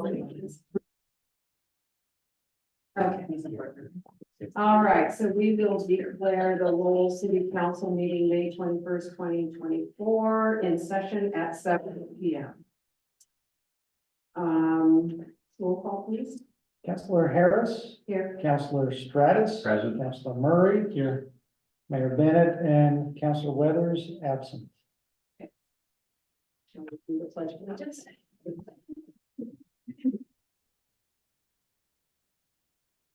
Okay. All right, so we will declare the Lowell City Council meeting May 21st, 2024 in session at 7 p.m. Roll call, please. Councilor Harris, Here. Councilor Stratus, Present. Councilor Murray, here, Mayor Bennett, and Councilor Weathers absent. Shall we do the pledge of allegiance?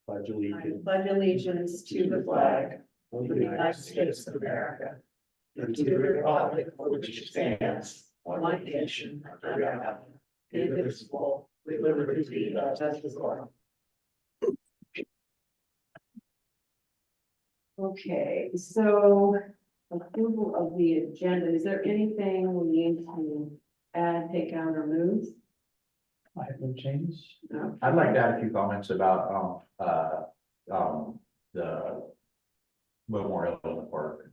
Pledge I allegiance pledge allegiance to the flag to of the United States of America and to the republic for which it stands, one nation, under God, indivisible, with liberty and justice for all. Okay, so approval of the agenda. Is there anything we need to add, take out, or move? I have no changes. No. I'd like to add a few comments about, the memorial in the park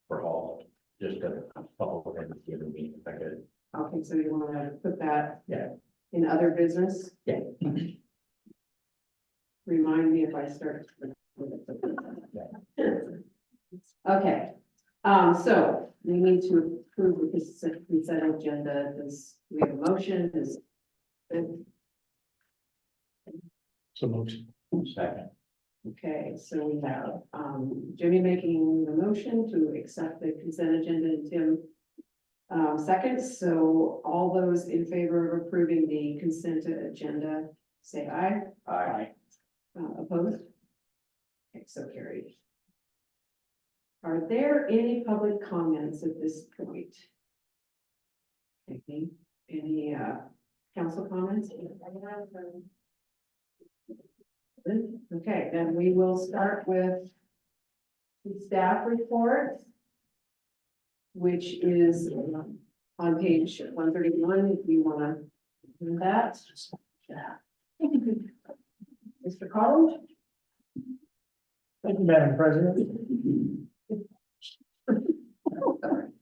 for Hall. Just a couple of things given me, if I could. Okay, so you want to put that Yeah. in other business? Yeah. Remind me if I start. Okay, so we need to approve the consent agenda. Does we have a motion? Is So moved. Second. okay, so we have Jimmy making the motion to accept the consent agenda and Tim seconds. So all those in favor of approving the consent agenda, say aye. Aye. Opposed? Okay, so carried. Are there any public comments at this point? Any council comments? Okay, then we will start with the staff report, which is on page 131, if you want to do that. Yeah. Mr. Collins? Thank you, Madam President.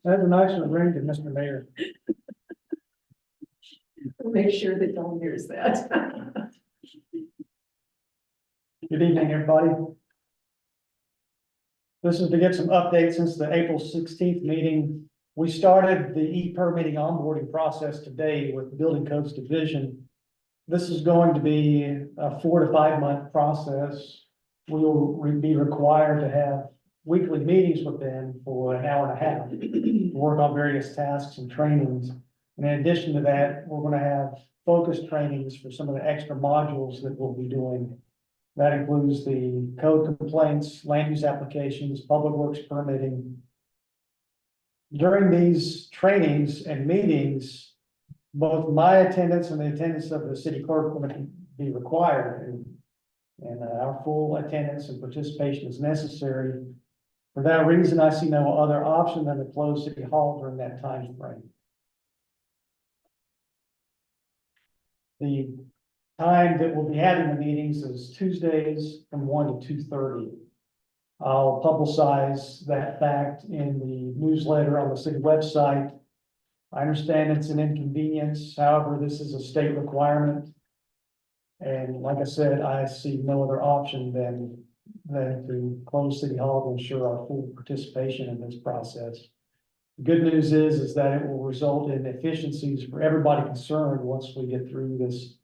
That's a nice one, ring to Mr. Mayor. Make sure that Dawn hears that. Good evening, everybody. This is to get some updates since the April 16th meeting. We started the e-permitting onboarding process today with the Building Codes Division. This is going to be a 4 to 5 month process. We will be required to have weekly meetings with them for an hour and a half to work on various tasks and trainings. And in addition to that, we're going to have focused trainings for some of the extra modules that we'll be doing. That includes the code complaints, land use applications, public works permitting. During these trainings and meetings, both my attendance and the attendance of the city clerk will be required, and our full attendance and participation is necessary. For that reason, I see no other option than to close City Hall during that time frame. The time that we'll be having the meetings is Tuesdays from 1 to 2:30. I'll publicize that fact in the newsletter on the city website. I understand it's an inconvenience, however, this is a state requirement. And like I said, I see no other option than to close City Hall to ensure our full participation in this process. The good news is that it will result in efficiencies for everybody concerned once we get through these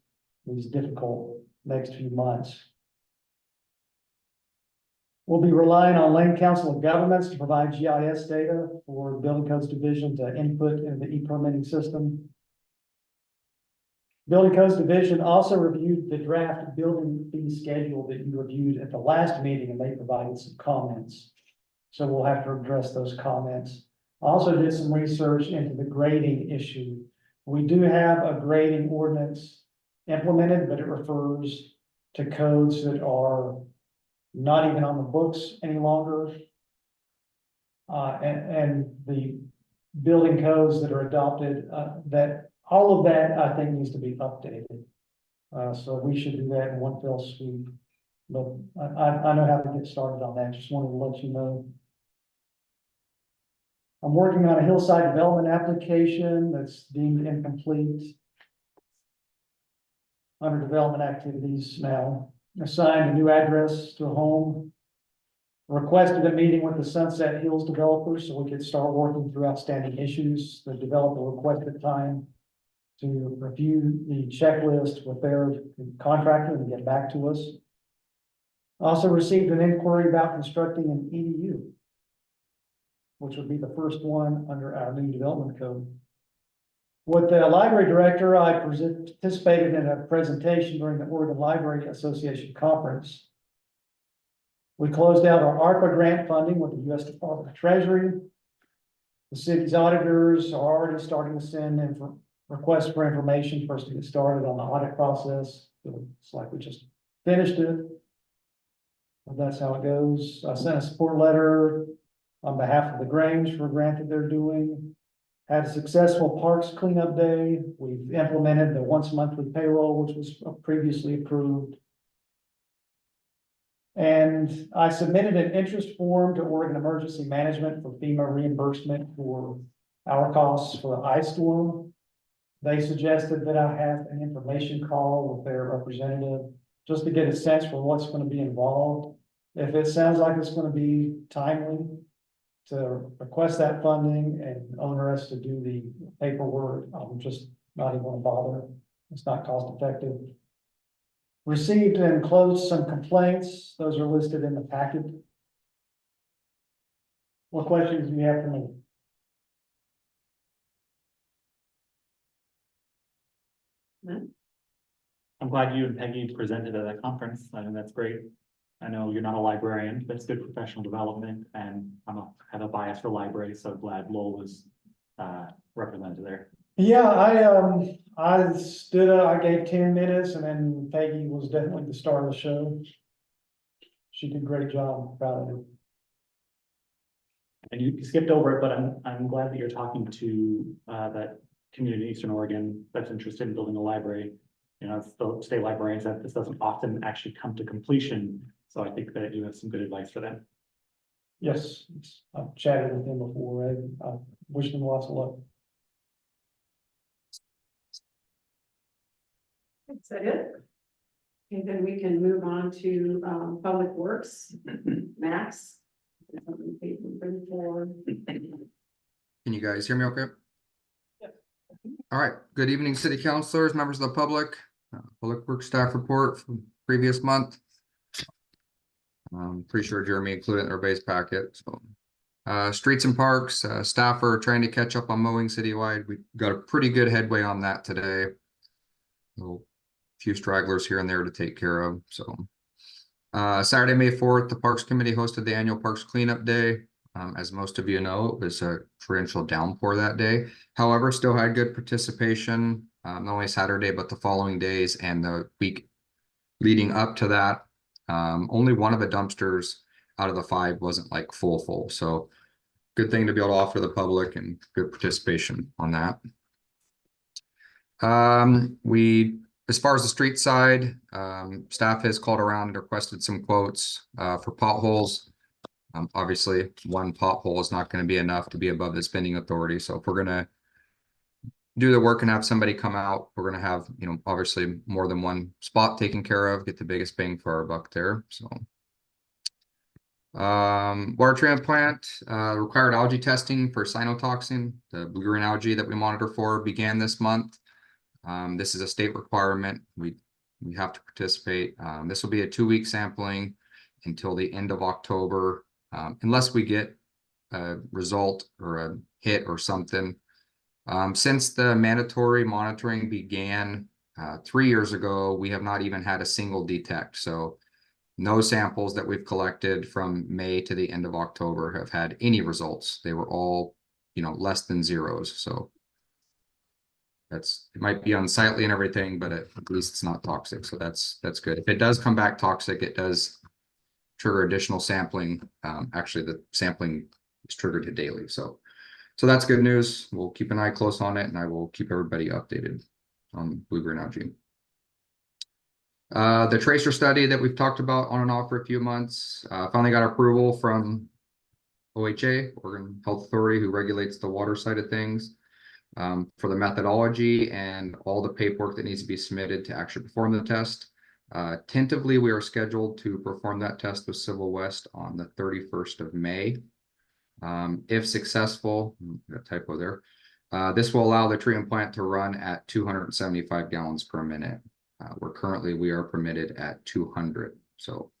difficult next few months. We'll be relying on Lane Council of Governments to provide GIS data for the Building Codes Division to input into the e-permitting system. Building Codes Division also reviewed the draft building fee schedule that you reviewed at the last meeting, and they provided some comments. So we'll have to address those comments. Also did some research into the grading issue. We do have a grading ordinance implemented, but it refers to codes that are not even on the books any longer. And the building codes that are adopted, that all of that I think needs to be updated. So we should do that in one fell swoop. But I know how to get started on that. Just wanted to let you know. I'm working on a hillside development application that's deemed incomplete. under development activities now. Assigned a new address to a home. Requested a meeting with the Sunset Hills developers so we could start working through outstanding issues. The developer requested time to review the checklist with their contractor and get back to us. Also received an inquiry about constructing an EDU, which would be the first one under our new development code. With the library director, I participated in a presentation during the Oregon Library Association conference. We closed out our ARPA grant funding with the U.S. Department of Treasury. The city's auditors are already starting to send in for requests for information for us to get started on the audit process. It's like we just finished it. But that's how it goes. I sent a support letter on behalf of the Grange for a grant that they're doing. Had a successful parks cleanup day. We've implemented the once monthly payroll, which was previously approved. And I submitted an interest form to Oregon Emergency Management for FEMA reimbursement for our costs for the ice storm. They suggested that I have an information call with their representative just to get a sense for what's going to be involved. If it sounds like it's going to be timely to request that funding and onerous to do the paperwork, I'm just not even going to bother. It's not cost effective. Received and closed some complaints. Those are listed in the packet. What questions do you have for me? I'm glad you and Peggy presented at that conference. I think that's great. I know you're not a librarian, but it's good professional development, and have a bias for libraries, so glad Lowell was represented there. Yeah, I stood up, I gave 10 minutes, and then Peggy was definitely the star of the show. She did a great job. I'm proud of her. And you skipped over it, but I'm glad that you're talking to that community in Eastern Oregon that's interested in building a library. You know, the state librarians that this doesn't often actually come to completion. So I think that you have some good advice for them. Yes, I've chatted with him before. I wish him lots of luck. Is that it? Okay, then we can move on to Public Works. Max. Can you guys hear me okay? All right, good evening, city councilors, members of the public. Public Works staff report from previous month. Pretty sure Jeremy included in their base packet. So, streets and parks, staff are trying to catch up on mowing citywide. We got a pretty good headway on that today. A few stragglers here and there to take care of. So, Saturday, May 4th, the Parks Committee hosted the annual Parks Cleanup Day. As most of you know, it was a torrential downpour that day. However, still had good participation, not only Saturday, but the following days and the week leading up to that. Only one of the dumpsters out of the 5 wasn't like full. So good thing to be able to offer the public and good participation on that. As far as the street side, staff has called around and requested some quotes for potholes. Obviously, one pothole is not going to be enough to be above the spending authority. So if we're going to do the work and have somebody come out, we're going to have, obviously more than one spot taken care of, get the biggest bang for our buck there. So, water treatment plant, required algae testing for cyanotoxin, the blue-green algae that we monitor for, began this month. This is a state requirement. We have to participate. This will be a 2-week sampling until the end of October, unless we get a result or a hit or something. Since the mandatory monitoring began 3 years ago, we have not even had a single detect. So no samples that we've collected from May to the end of October have had any results. They were all, less than zeros. So it might be unsightly and everything, but at least it's not toxic. So that's good. If it does come back toxic, it does trigger additional sampling. Actually, the sampling is triggered to daily. So that's good news. We'll keep an eye close on it, and I will keep everybody updated on blue-green algae. The tracer study that we've talked about on and off for a few months, finally got approval from OHA, Oregon Health Authority, who regulates the water side of things. for the methodology and all the paperwork that needs to be submitted to actually perform the test. Tentatively, we are scheduled to perform that test with Civil West on the 31st of May. If successful, a typo there, this will allow the treatment plant to run at 275 gallons per minute. Where currently we are permitted at 200. So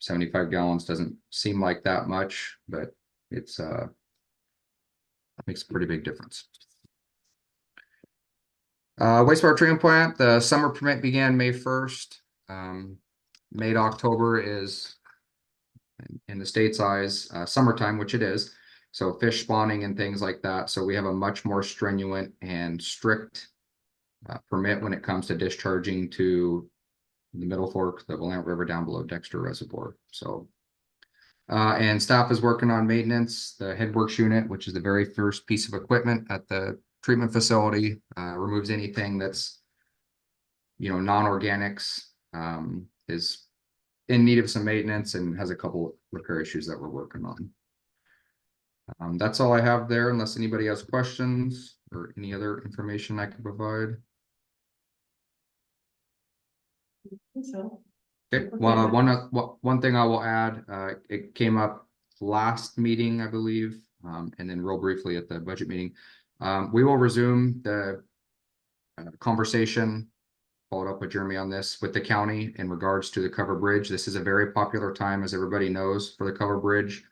75 gallons doesn't seem like that much, but it's makes a pretty big difference. Wastewater treatment plant, the summer permit began May 1st. May to October is, in the state's eyes, summertime, which it is. So fish spawning and things like that. So we have a much more stringent and strict permit when it comes to discharging to the Middle Fork, the Willamette River down below Dexter Reservoir. So, and staff is working on maintenance, the headworks unit, which is the very first piece of equipment at the treatment facility, removes anything that's, non-organics, is in need of some maintenance and has a couple repair issues that we're working on. That's all I have there, unless anybody has questions or any other information I can provide. So, Okay, Okay. well, one thing I will add, it came up last meeting, I believe, and then real briefly at the budget meeting. We will resume the conversation, followed up with Jeremy on this, with the county in regards to the cover bridge. This is a very popular time, as everybody knows, for the cover bridge.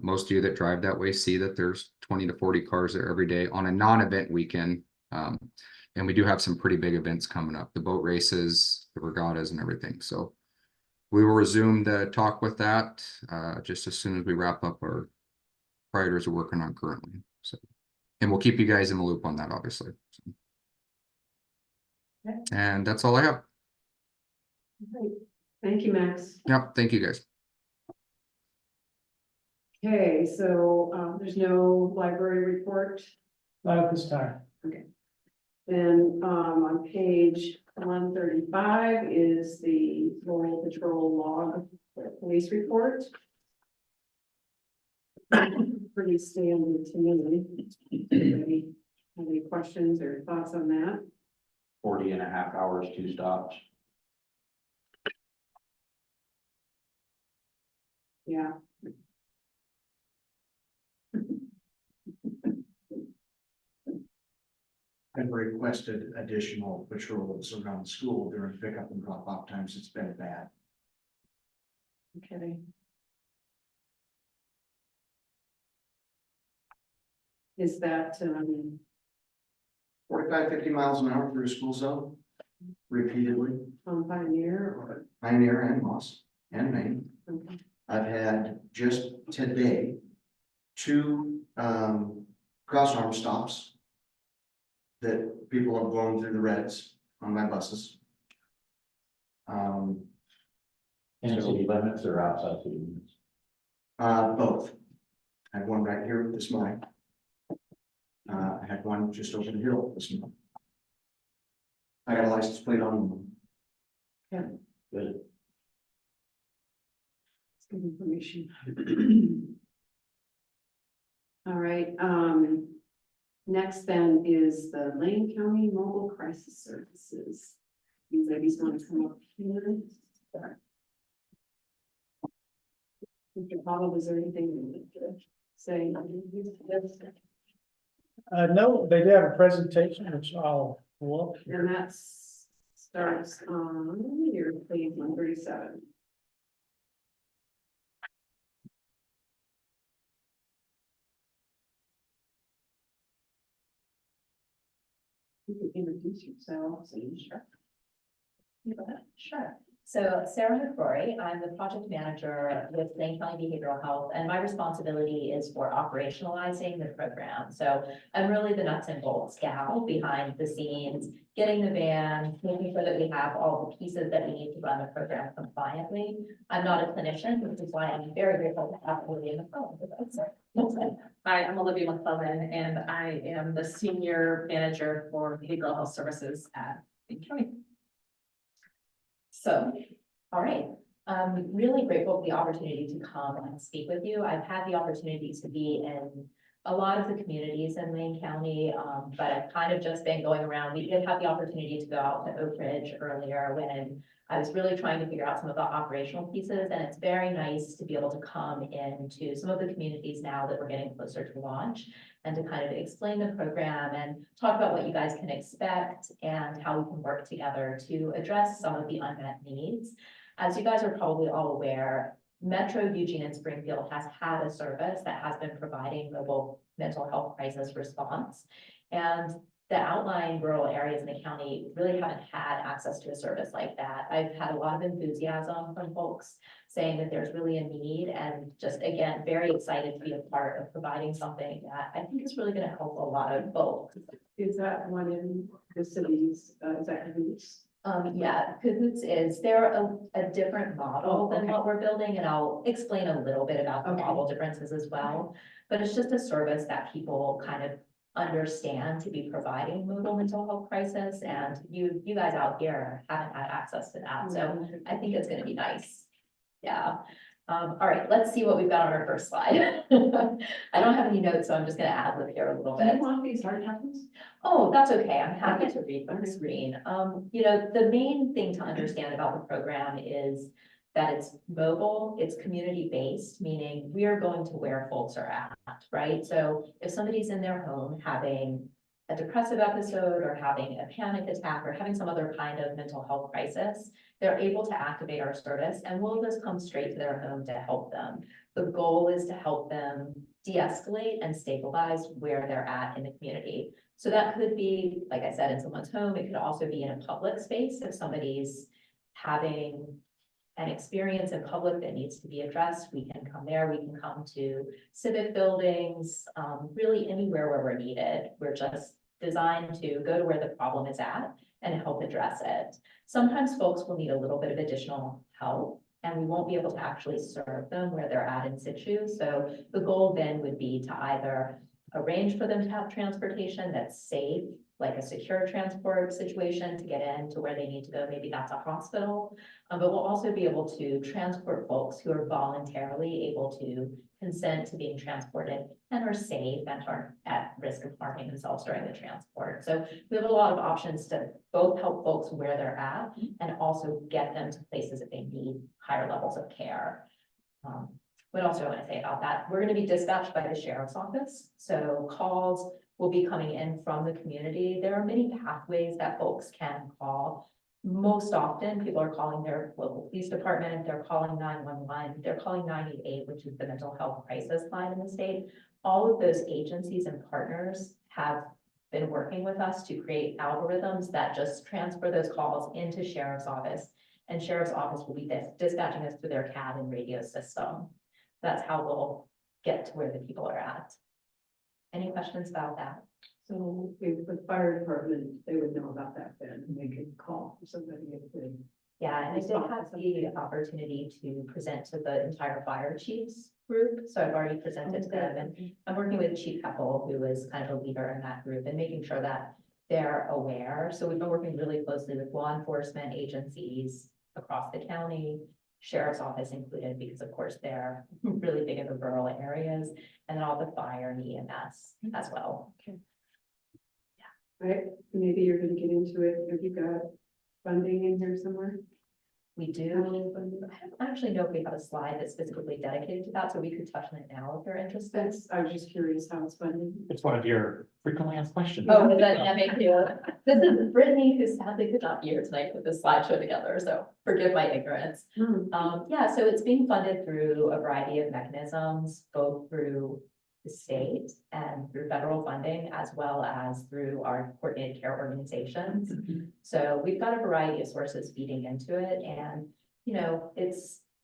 Most of you that drive that way see that there's 20 to 40 cars there every day on a non-event weekend. And we do have some pretty big events coming up, the boat races, the regattas and everything. So we will resume the talk with that just as soon as we wrap up our priorities we're working on currently. So, and we'll keep you guys in the loop on that, obviously. So. Okay. And that's all I have. Great. Thank you, Max. Yep, thank you guys. Okay, so there's no library report. Not at this time. Then on page 135 is the Lowell Patrol log police report. Pretty standard to me. Anybody have any questions or thoughts on that? 40.5 hours, 2 stops. Yeah. I've requested additional patrols around the school during pickup and drop off times. It's been bad. Okay. Is that 45, 50 miles an hour through a school zone repeatedly, on Pioneer or? Pioneer and Moss and Maine. Okay. I've had just today 2 cross arm stops that people have blown through the reds on my buses. In city limits or outside city limits? Both. I had one right here this morning. I had one just over the hill this morning. I got a license plate on them. Good. It's good information. All right, next then is the Lane County Mobile Crisis Services. These ladies want to come up here. Mr. Paul, is there anything you need to say? No, they do have a presentation, which I'll pull up here. And that starts on your page 137. You can introduce yourself, so you sure. Sure. So Sarah McCrory, I'm the project manager with Lane County Behavioral Health, and my responsibility is for operationalizing the program. So I'm really the nuts and bolts gal behind the scenes, getting the van, making sure that we have all the pieces that we need to run the program compliantly. I'm not a clinician, which is why I'm very grateful to have Olivia McClellan with us. Hi, I'm Olivia McClellan, and I am the Senior Manager for Behavioral Health Services at Lane County. So, all right, I'm really grateful for the opportunity to come and speak with you. I've had the opportunity to be in a lot of the communities in Lane County, but I've kind of just been going around. We did have the opportunity to go out to Oak Ridge earlier when I was really trying to figure out some of the operational pieces, and it's very nice to be able to come into some of the communities now that we're getting closer to launch and to kind of explain the program and talk about what you guys can expect and how we can work together to address some of the unmet needs. As you guys are probably all aware, Metro Eugene and Springfield has had a service that has been providing mobile mental health crisis response. And the outlying rural areas in the county really haven't had access to a service like that. I've had a lot of enthusiasm from folks saying that there's really a need, and just again, very excited to be a part of providing something that I think is really gonna help a lot of folks. Is that one in the cities, is that Cahoots? Yeah, Cahoots is, they're a different model than okay. what we're building, and I'll explain a little bit about the Okay. model differences as well. But it's just a service that people kind of understand to be providing mobile mental health crisis, and you guys out here haven't had access to that, so I think it's gonna be nice. Yeah. All right, let's see what we've got on our first slide. I don't have any notes, so I'm just gonna ad lib here a little Do you bit. want these hard copies? Oh, that's okay. I'm happy to read from the screen. You know, the main thing to understand about the program is that it's mobile, it's community-based, meaning we are going to where folks are at, right? So if somebody's in their home having a depressive episode or having a panic attack or having some other kind of mental health crisis, they're able to activate our service and we'll just come straight to their home to help them. The goal is to help them de-escalate and stabilize where they're at in the community. So that could be, like I said, in someone's home. It could also be in a public space if somebody's having an experience in public that needs to be addressed. We can come there. We can come to civic buildings, really anywhere where we're needed. We're just designed to go to where the problem is at and help address it. Sometimes folks will need a little bit of additional help, and we won't be able to actually serve them where they're at in situ. So the goal then would be to either arrange for them to have transportation that's safe, like a secure transport situation to get in to where they need to go. Maybe that's a hospital, but we'll also be able to transport folks who are voluntarily able to consent to being transported and are safe and aren't at risk of harming themselves during the transport. So we have a lot of options to both help folks where they're at and also get them to places that they need higher levels of care. What else do I want to say about that? We're going to be dispatched by the sheriff's office. So calls will be coming in from the community. There are many pathways that folks can call. Most often, people are calling their local police department. They're calling 911. They're calling 988, which is the mental health crisis line in the state. All of those agencies and partners have been working with us to create algorithms that just transfer those calls into sheriff's office. And sheriff's office will be dispatching us through their CAD and radio system. That's how we'll get to where the people are at. Any questions about that? So if the fire department, they would know about that then, and they could call for somebody if they. Yeah, and I did have the opportunity to present to the entire fire chiefs group, so I've already presented to them, and I'm working with Chief Heppel, who is kind of a leader in that group, and making sure that they're aware. So we've been working really closely with law enforcement agencies across the county, sheriff's office included, because of course they're really big in the rural areas, and then all the fire and EMS as well. Right, maybe you're gonna get into it, have you got funding in here somewhere? We do. I don't actually know if we have a slide that's specifically dedicated to that, so we could touch on it now if you're interested. I was just curious how it's funded. It's one of your frequently asked questions. Oh, is that, yeah, thank you. This is Brittany, who sadly could not be here tonight, put this slideshow together, so forgive my ignorance. Yeah, so it's being funded through a variety of mechanisms, both through the state and through federal funding, as well as through our coordinated care organizations. So we've got a variety of sources feeding into it, and, you know, it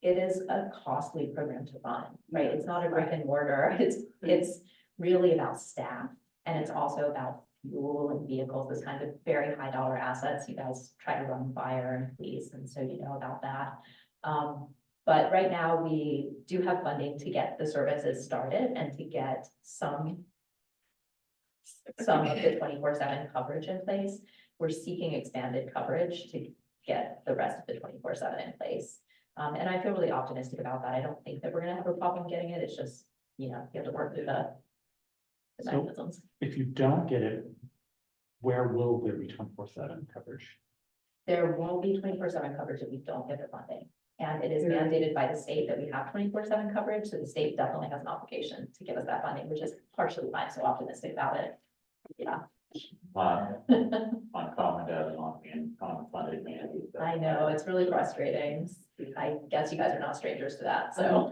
is a costly program to run, right? It's not a brick and mortar. It's really about staff, and it's also about fuel and vehicles, this kind of very high dollar assets. You guys try to run fire and police, and so you know about that. But right now we do have funding to get the services started and to get some of the 24/7 coverage in place. We're seeking expanded coverage to get the rest of the 24/7 in place. And I feel really optimistic about that. I don't think that we're gonna have a problem getting it. It's just, you know, you have to work through the the So- mechanisms. If you don't get it, where will there be 24/7 coverage? There won't be 24/7 coverage if we don't get the funding. And it is mandated by the state that we have 24/7 coverage, so the state definitely has an obligation to give us that funding, which is partially why I'm so optimistic about it. Yeah. On common does on being unfunded mandate. I know, it's really frustrating. I guess you guys are not strangers to that, so.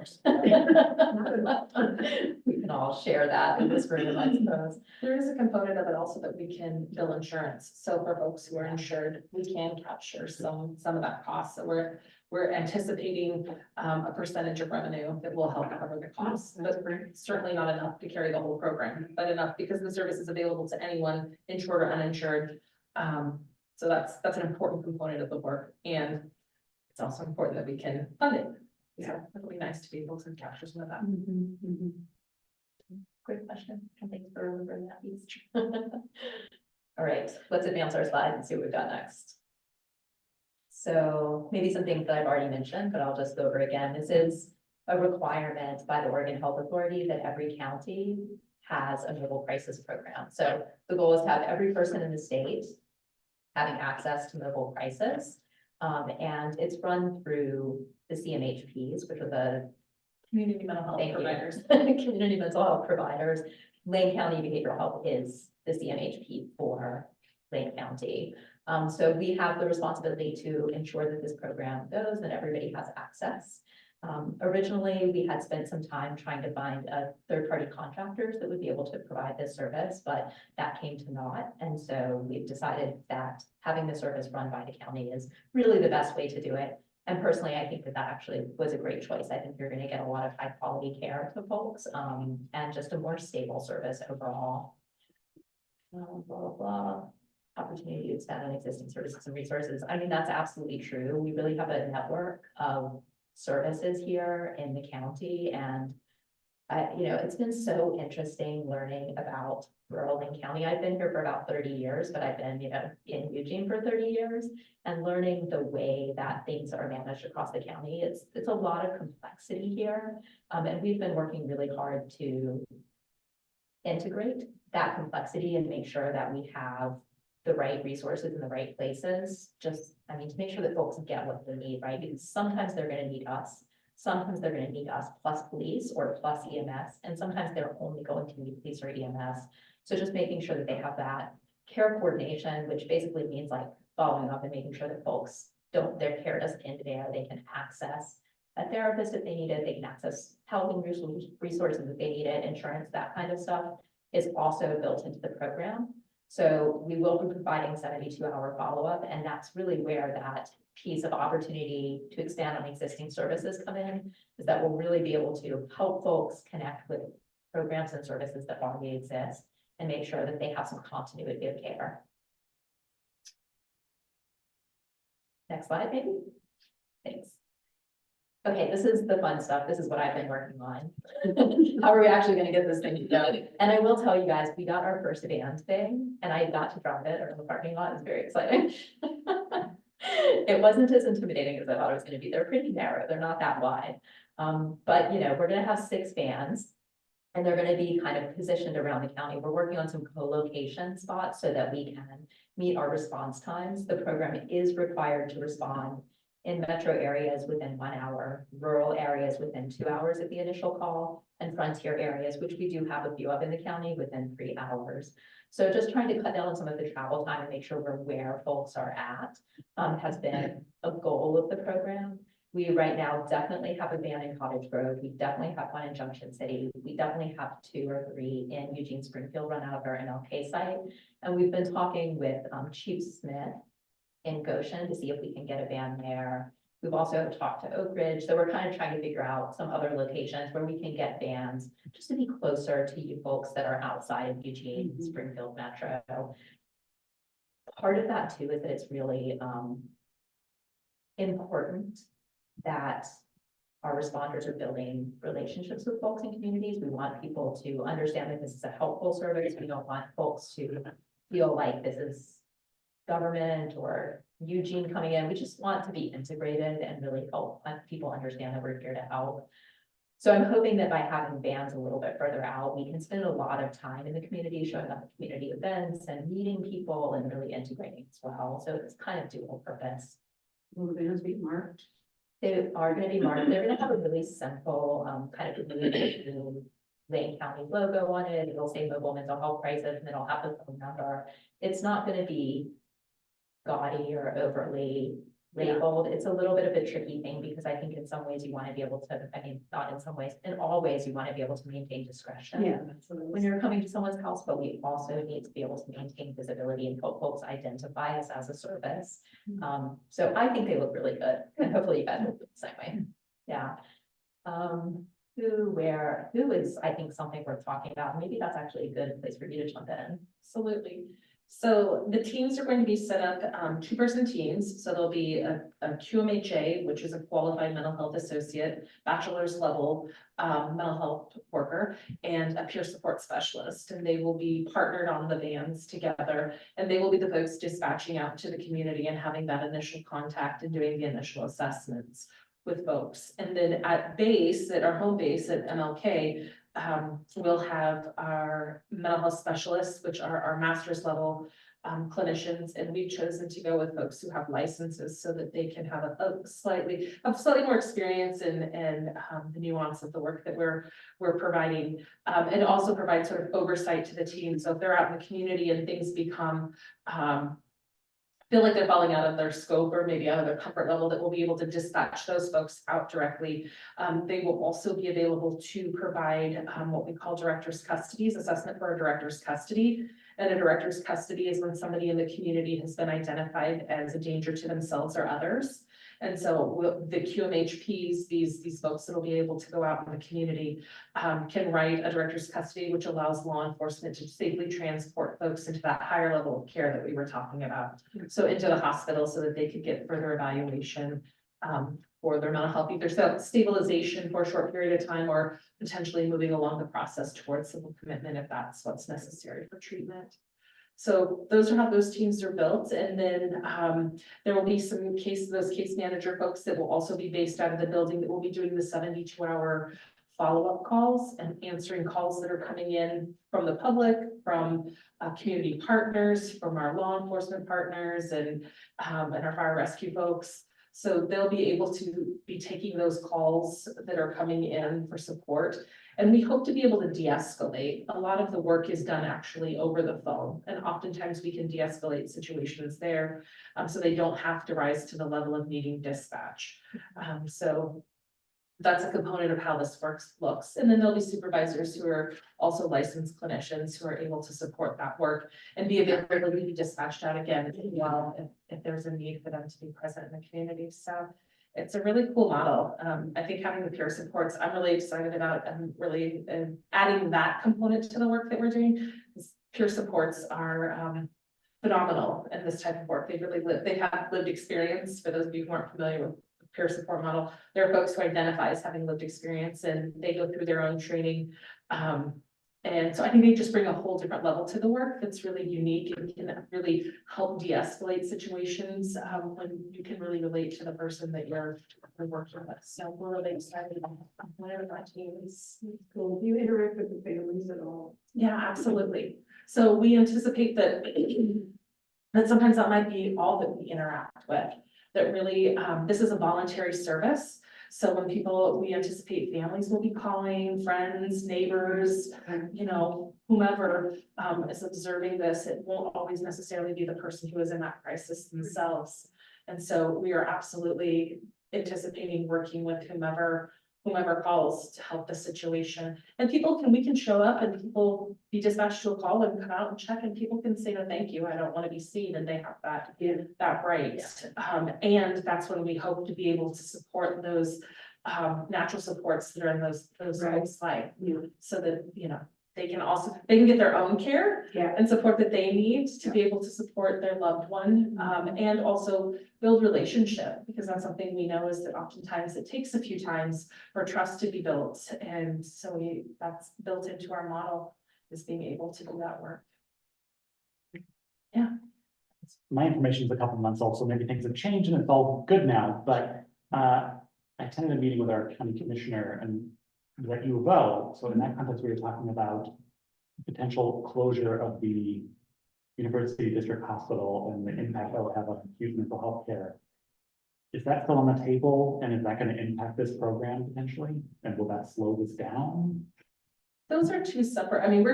We can all share that in this room, I suppose. There is a component of it also that we can bill insurance. So for folks who are insured, we can capture some of that cost. So we're anticipating a percentage of revenue that will help cover the costs. But certainly not enough to carry the whole program, but enough because the service is available to anyone, insured or uninsured. So that's an important component of the work, and it's also important that we can fund it. So it'll be nice to be able to capture some of that. Great question. Thanks for remembering that piece. All right, let's advance our slide and see what we've got next. So maybe some things that I've already mentioned, but I'll just go over again. This is a requirement by the Oregon Health Authority that every county has a mobile crisis program. So the goal is to have every person in the state having access to mobile crisis. And it's run through the CMHPs, which are the Community mental health Thank you. providers. Community mental health providers. Lane County Behavioral Health is the CMHP for Lane County. So we have the responsibility to ensure that this program goes and everybody has access. Originally, we had spent some time trying to find third-party contractors that would be able to provide this service, but that came to naught. And so we've decided that having the service run by the county is really the best way to do it. And personally, I think that that actually was a great choice. I think you're going to get a lot of high quality care to folks, and just a more stable service overall. Blah, blah, blah. Opportunity to expand on existing services and resources. I mean, that's absolutely true. We really have a network of services here in the county, and it's been so interesting learning about rural Lane County. I've been here for about 30 years, but I've been, in Eugene for 30 years, and learning the way that things are managed across the county. It's a lot of complexity here, and we've been working really hard to integrate that complexity and make sure that we have the right resources in the right places. To make sure that folks get what they need, right? Because sometimes they're going to need us. Sometimes they're going to need us plus police or plus EMS, and sometimes they're only going to need police or EMS. So just making sure that they have that care coordination, which basically means like following up and making sure that folks their care doesn't end there. They can access a therapist if they need it. They can access health and resources if they need it, insurance, that kind of stuff is also built into the program. So we will be providing 72-hour follow-up, and that's really where that piece of opportunity to expand on existing services come in, is that we'll really be able to help folks connect with programs and services that already exist and make sure that they have some continuity of care. Next slide, maybe. Thanks. Okay, this is the fun stuff. This is what I've been working on. How are we actually going to get this thing to go? And I will tell you guys, we got our first van thing, and I got to drive it in the parking lot. It's very exciting. It wasn't as intimidating as I thought it was going to be. They're pretty narrow. They're not that wide. But we're going to have 6 vans, and they're going to be kind of positioned around the county. We're working on some co-location spots so that we can meet our response times. The program is required to respond in metro areas within 1 hour, rural areas within 2 hours of the initial call, and frontier areas, which we do have a few of in the county, within 3 hours. So just trying to cut down on some of the travel time and make sure we're where folks are at has been a goal of the program. We right now definitely have a van in Cottage Grove. We definitely have one in Junction City. We definitely have 2 or 3 in Eugene Springfield run out of our MLK site. And we've been talking with Chief Smith in Goshen to see if we can get a van there. We've also talked to Oak Ridge, so we're kind of trying to figure out some other locations where we can get vans just to be closer to you folks that are outside of Eugene, Springfield Metro. Part of that too is that it's really important that our responders are building relationships with folks in communities. We want people to understand that this is a helpful service. We don't want folks to feel like this is government or Eugene coming in. We just want to be integrated and really help people understand that we're here to help. So I'm hoping that by having bands a little bit further out, we can spend a lot of time in the community, showing up at community events and meeting people and really integrating as well. So it's kind of dual purpose. Will the bands be marked? They are gonna be marked, they're gonna have a really simple, kind of blue Lane County logo on it, it'll say mobile mental health crisis, and it'll have the phone number. It's not gonna be gaudy or overly labeled. It's a little bit of a tricky thing, because I think in some ways you wanna be able to, I mean, not in some ways, in all ways, you wanna be able to maintain discretion. Yeah, that's what it When was. you're coming to someone's house, but we also need to be able to maintain visibility and help folks identify us as a service. So I think they look really good, and hopefully you guys will feel the same way. Yeah. Who is, I think, something worth talking about. Maybe that's actually a good place for you to jump in. Absolutely. So the teams are going to be set up, two-person teams. So there'll be a QMHA, which is a qualified mental health associate, bachelor's level mental health worker, and a peer support specialist. And they will be partnered on the vans together. And they will be the folks dispatching out to the community and having that initial contact and doing the initial assessments with folks. And then at base, at our home base at MLK, we'll have our mental health specialists, which are our master's level clinicians, and we've chosen to go with folks who have licenses so that they can have a slightly more experience in the nuance of the work that we're providing, and also provide sort of oversight to the team. So if they're out in the community and things become feel like they're falling out of their scope or maybe out of their comfort level, that we'll be able to dispatch those folks out directly. They will also be available to provide what we call director's custodies, assessment for a director's custody. And a director's custody is when somebody in the community has been identified as a danger to themselves or others. And so the QMHPs, these folks that will be able to go out in the community, can write a director's custody, which allows law enforcement to safely transport folks into that higher level of care that we were talking about. So into the hospital, so that they could get further evaluation for their mental health, either stabilization for a short period of time, or potentially moving along the process towards civil commitment if that's what's necessary for treatment. So those are how those teams are built. And then there will be those case manager folks that will also be based out of the building that will be doing the 72-hour follow-up calls and answering calls that are coming in from the public, from community partners, from our law enforcement partners, and our fire rescue folks. So they'll be able to be taking those calls that are coming in for support. And we hope to be able to de-escalate. A lot of the work is done actually over the phone, and oftentimes we can de-escalate situations there, so they don't have to rise to the level of needing dispatch. So that's a component of how this looks. And then there'll be supervisors who are also licensed clinicians who are able to support that work and be available to be dispatched out again as well if there's a need for them to be present in the community. So it's a really cool model. I think having the peer supports, I'm really excited about, and really adding that component to the work that we're doing. Peer supports are phenomenal in this type of work. They have lived experience. For those of you who aren't familiar with the peer support model, there are folks who identify as having lived experience, and they go through their own training. And so I think they just bring a whole different level to the work that's really unique and can really help de-escalate situations when you can really relate to the person that you're working with. So we're really excited about whatever that teams. Cool. Do you interact with the families at all? Yeah, absolutely. So we anticipate that sometimes that might be all that we interact with. That really, this is a voluntary service. So when we anticipate families will be calling, friends, neighbors, whomever is observing this, it won't always necessarily be the person who is in that crisis themselves. And so we are absolutely anticipating working with whomever calls to help the situation. And we can show up and people be dispatched to a call and come out and check, and people can say, no, thank you, I don't want to be seen, and they have that right. And that's when we hope to be able to support those natural supports that are in those folks' life, so that, they can get their own care and support that they need to be able to support their loved one, and also build relationship, because that's something we know is that oftentimes it takes a few times for trust to be built. And so that's built into our model, is being able to do that work. Yeah. My information is a couple months old, so maybe things have changed and it's all good now, but I attended a meeting with our county commissioner, and was at U of L, so in that context, we were talking about potential closure of the University District Hospital and the impact that would have on acute mental health care. Is that still on the table, and is that gonna impact this program potentially, and will that slow this down? Those are two separate, I mean,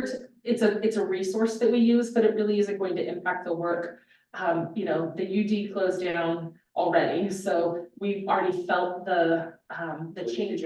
it's a resource that we use, but it really isn't going to impact the work. You know, the UD closed down already, so we've already felt the changes.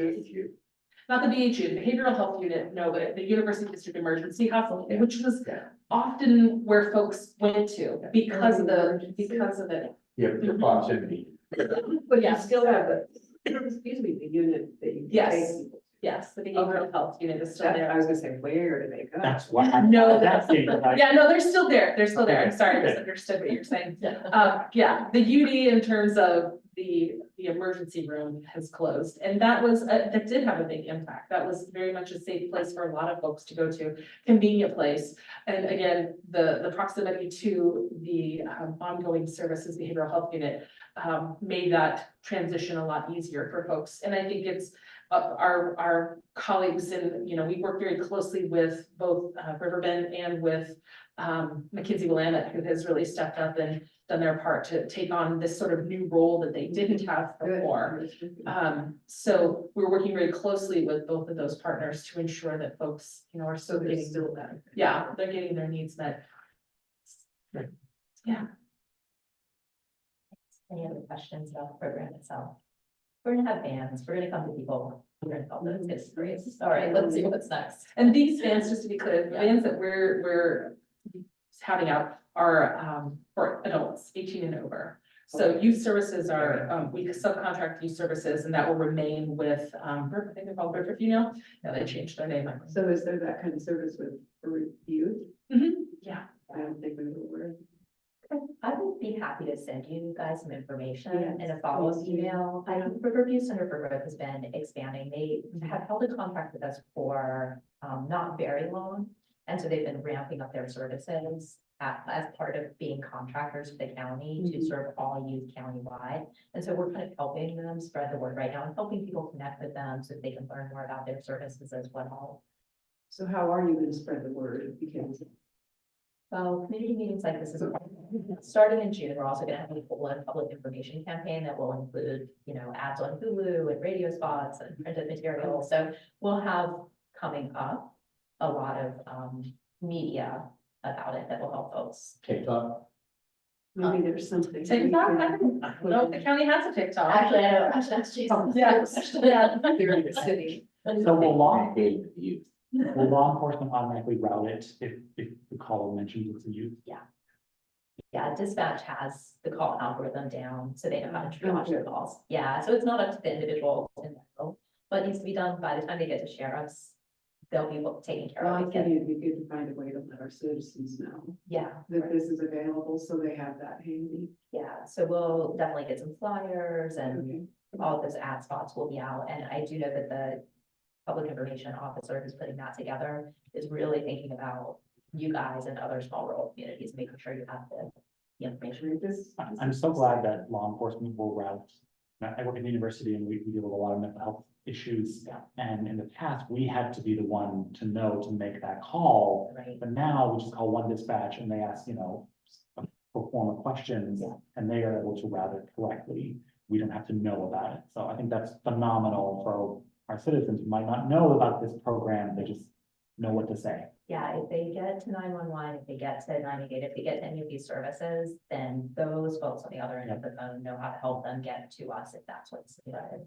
Not the BHU, behavioral health unit, no, but the University District Emergency Hospital, which was often where folks went to because of it. Yeah, the proximity. But you Yeah. still have the, excuse me, the unit that you. can Yes. take people. Yes, the behavioral health unit is still there. I was gonna say, where do they go? That's what. No, That's the, like, Yeah, no, they're still there. They're still there. I'm Okay. sorry, I Okay. misunderstood what you're saying. Yeah, the UD in terms of the emergency room has closed, and that was, that did have a big impact. That was very much a safe place for a lot of folks to go to, convenient place. And again, the proximity to the ongoing services behavioral health unit made that transition a lot easier for folks. And I think it's our colleagues, and, you know, we work very closely with both Riverbend and with McKinsey Willamette, who has really stepped up and done their part to take on this sort of new role that they didn't have before. So we're working very closely with both of those partners to ensure that folks, you know, are still getting, Still that. yeah, they're getting their needs met. Right. Yeah. Any other questions about the program itself? We're gonna have bands, we're gonna come to people, we're gonna help them, it's great. All right, let's see what's next. And these bands, just to be clear, the bands that we're having out are for adults 18 and over. So youth services are, we subcontract youth services, and that will remain with, I think they're called Riverview now. Yeah, they changed their name. So is there that kind of service with for youth? Yeah. I don't think we were. I would be happy to send you guys some information Yes, in a follow-up please do. email. I know Riverview Center for Growth has been expanding. They have held a contract with us for not very long. And so they've been ramping up their services as part of being contractors for the county to serve all youth countywide. And so we're kind of helping them spread the word right now and helping people connect with them so that they can learn more about their services as well. So how are you gonna spread the word? Because So community meetings like this is starting in June. We're also gonna have a full-on public information campaign that will include, you know, ads on Hulu and radio spots and printed material. So we'll have coming up a lot of media about it that will help folks. TikTok. maybe there's something. TikTok, I don't know if the county has a TikTok. Actually, I know, that's Jason. Yeah. Here in the city. So will law, Engage with youth. will law enforcement automatically route it if the call mentions it's a youth? Yeah, dispatch has the call algorithm down, so they know how to triage their calls. Yeah, so it's not up to the individual to know, but it needs to be done by the time they get to sheriffs. They'll be taken care Well, I of. think it'd be good to find a way to let our citizens know Yeah, that this is available, so they have that handy. yeah, so we'll definitely get some flyers and Okay. all of those ad spots will be out, and I do know that the public information officer who's putting that together is really thinking about you guys and other small rural communities, making sure you have the information. I'm so glad that law enforcement will route. I work in the university and we deal with a lot of mental health issues. Yeah. And in the past, we had to be the one to know to make that call. Right, But now we just call one dispatch and they ask, you know, pro forma questions Yeah. and they are able to route it correctly. We don't have to know about it. So I think that's phenomenal for our citizens who might not know about this program. They just know what to say. yeah, if they get to 911, if they get to 988, if they get to any of these services, then those folks on the other end of the phone know how to help them get to us if that's what's needed.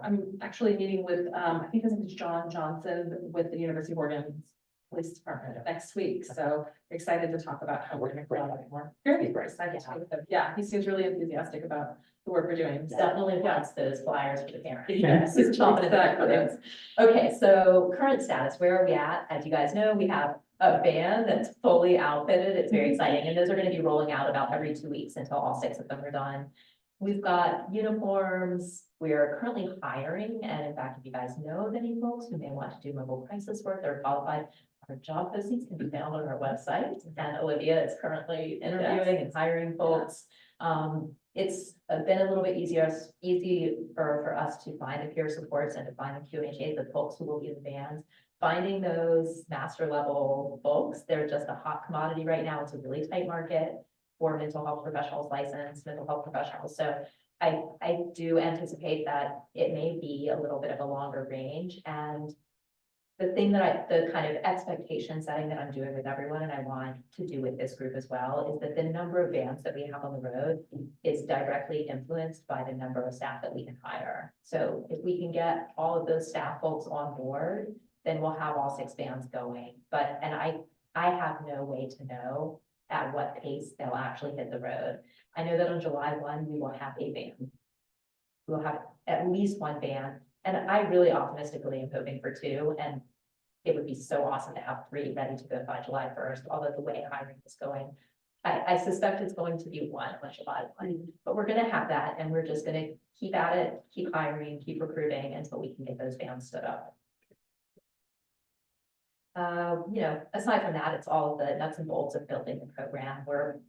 I'm actually meeting with, I think his name is John Johnson with the University of Oregon Police Department next week, so excited to talk about how we're gonna grow that more. Very excited to talk with him. Yeah, he seems really enthusiastic about the work we're doing. So, Definitely wants those flyers for the parents. Yes, He's chomping at the exactly. bit. Okay, so current status, where are we at? As you guys know, we have a band that's fully outfitted. It's very exciting, and those are gonna be rolling out about every 2 weeks until all 6 of them are done. We've got uniforms. We are currently hiring, and in fact, if you guys know of any folks who may want to do mobile crisis work, they're qualified. Our job postings can be found on our website, and Olivia is currently interviewing and hiring folks. it's been a little bit easy for us to find the peer supports and to find the QHAs, the folks who will be the bands. Finding those master level folks, they're just a hot commodity right now. It's a really tight market for mental health professionals, licensed mental health professionals. So I do anticipate that it may be a little bit of a longer range. And the thing that the kind of expectation setting that I'm doing with everyone, and I want to do with this group as well, is that the number of vans that we have on the road is directly influenced by the number of staff that we can hire. So if we can get all of those staff folks on board, then we'll have all 6 vans going. And I have no way to know at what pace they'll actually hit the road. I know that on July 1, we will have a van. We'll have at least 1 van. And I really optimistically am hoping for 2, and it would be so awesome to have 3 ready to go by July 1st, although the way hiring is going. I suspect it's going to be 1 on July 1, but we're gonna have that, and we're just gonna keep at it, keep hiring, keep recruiting until we can get those vans stood up. You know, aside from that, it's all the nuts and bolts of building the program. We're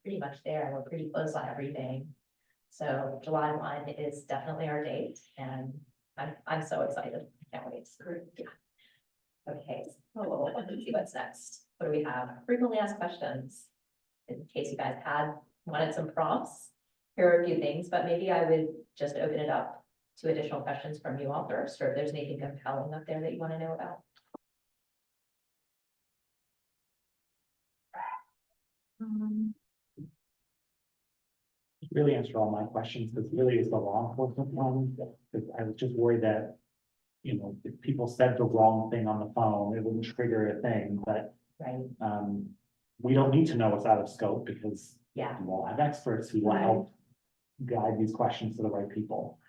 pretty much there, we're pretty close on everything. So July 1 is definitely our date, and I'm so excited. I can't wait. Yeah. Okay, so let's see what's next. What do we have? Frequently asked questions. In case you guys wanted some prompts, here are a few things, but maybe I would just open it up to additional questions from you all first, or if there's anything compelling up there that you want to know about. Really answered all my questions, because really is the law enforcement one, because I was just worried that, you know, if people said the wrong thing on the phone, it wouldn't trigger a thing, but Right. We don't need to know what's out of scope, because Yeah. we all have experts who will help guide these questions to the right people.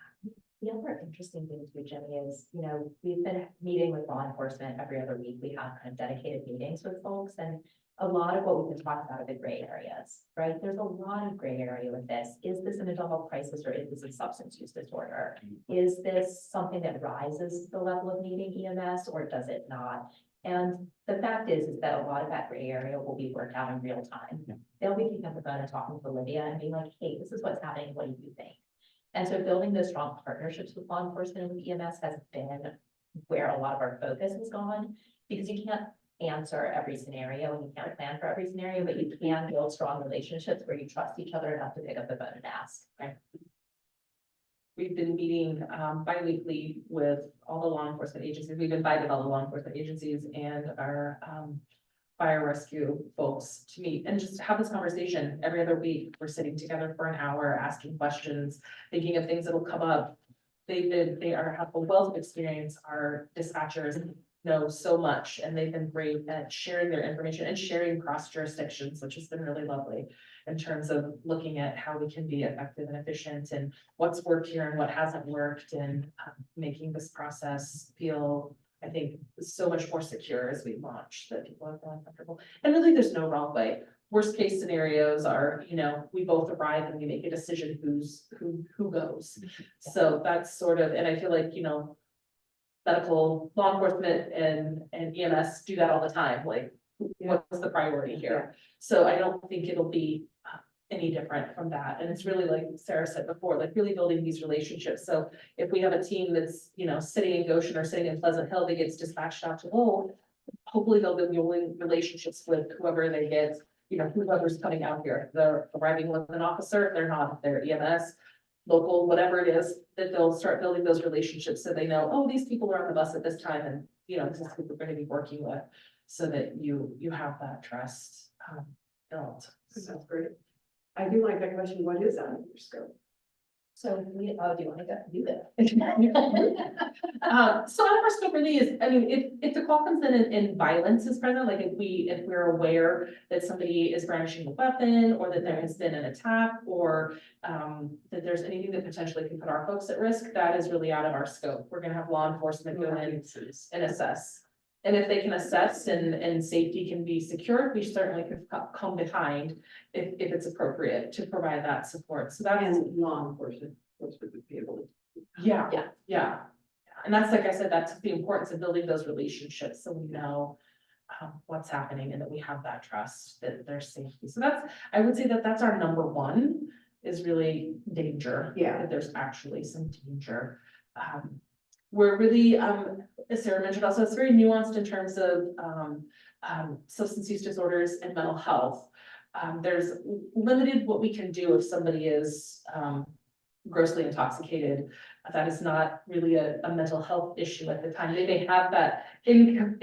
The other interesting thing too, Jimmy, is, you know, we've been meeting with law enforcement every other week. We have kind of dedicated meetings with folks, and a lot of what we've been talking about are the gray areas, right? There's a lot of gray area with this. Is this a mental health crisis, or is this a substance use disorder? Is this something that rises to the level of needing EMS, or does it not? And the fact is that a lot of that gray area will be worked out in real time. Yeah. They'll be picking up the phone and talking to Olivia and being like, hey, this is what's happening. What do you think? And so building those strong partnerships with law enforcement and with EMS has been where a lot of our focus has gone, because you can't answer every scenario and you can't plan for every scenario, but you can build strong relationships where you trust each other enough to pick up the phone and ask. Right? We've been meeting bi-weekly with all the law enforcement agencies. We've invited all the law enforcement agencies and our fire rescue folks to meet and just have this conversation every other week. We're sitting together for an hour, asking questions, thinking of things that'll come up. They have a wealth of experience. Our dispatchers know so much, and they've been great at sharing their information and sharing cross jurisdictions, which has been really lovely in terms of looking at how we can be effective and efficient and what's worked here and what hasn't worked, and making this process feel, I think, so much more secure as we launch, that people are feeling comfortable. And really, there's no wrong way. Worst case scenarios are, you know, we both arrive and we make a decision who goes. So that's sort of, and I feel like, you know, medical, law enforcement and EMS do that all the time. Like, what's the priority here? So I don't think it'll be any different from that. And it's really, like Sarah said before, like really building these relationships. So if we have a team that's, you know, sitting in Goshen or sitting in Pleasant Hill that gets dispatched out to Lowell, hopefully they'll be building relationships with whoever they get, you know, whoever's coming out here. If they're arriving with an officer, if they're not, they're EMS, local, whatever it is, that they'll start building those relationships so they know, oh, these people are on the bus at this time, and, you know, this is who we're going to be working with, so that you have that trust built. Sounds great. I do like that question. What is out of your scope? So do you want to do that? So out of our scope really is, I mean, if the call comes in and violence is present, like if we're aware that somebody is brandishing a weapon, or that there has been an attack, or that there's anything that potentially can put our folks at risk, that is really out of our scope. We're gonna have law enforcement go in and assess. And if they can assess and safety can be secured, we certainly could come behind if it's appropriate to provide that support. So that's. And law enforcement would be able to. Yeah. And that's, like I said, that's the importance of building those relationships, so we know what's happening and that we have that trust, that there's safety. So that's, I would say that that's our number one. is really danger. Yeah. That there's actually some danger. We're really, as Sarah mentioned also, it's very nuanced in terms of, substance use disorders and mental health. There's limited what we can do if somebody is, grossly intoxicated. That is not really a mental health issue at the time. They may have that in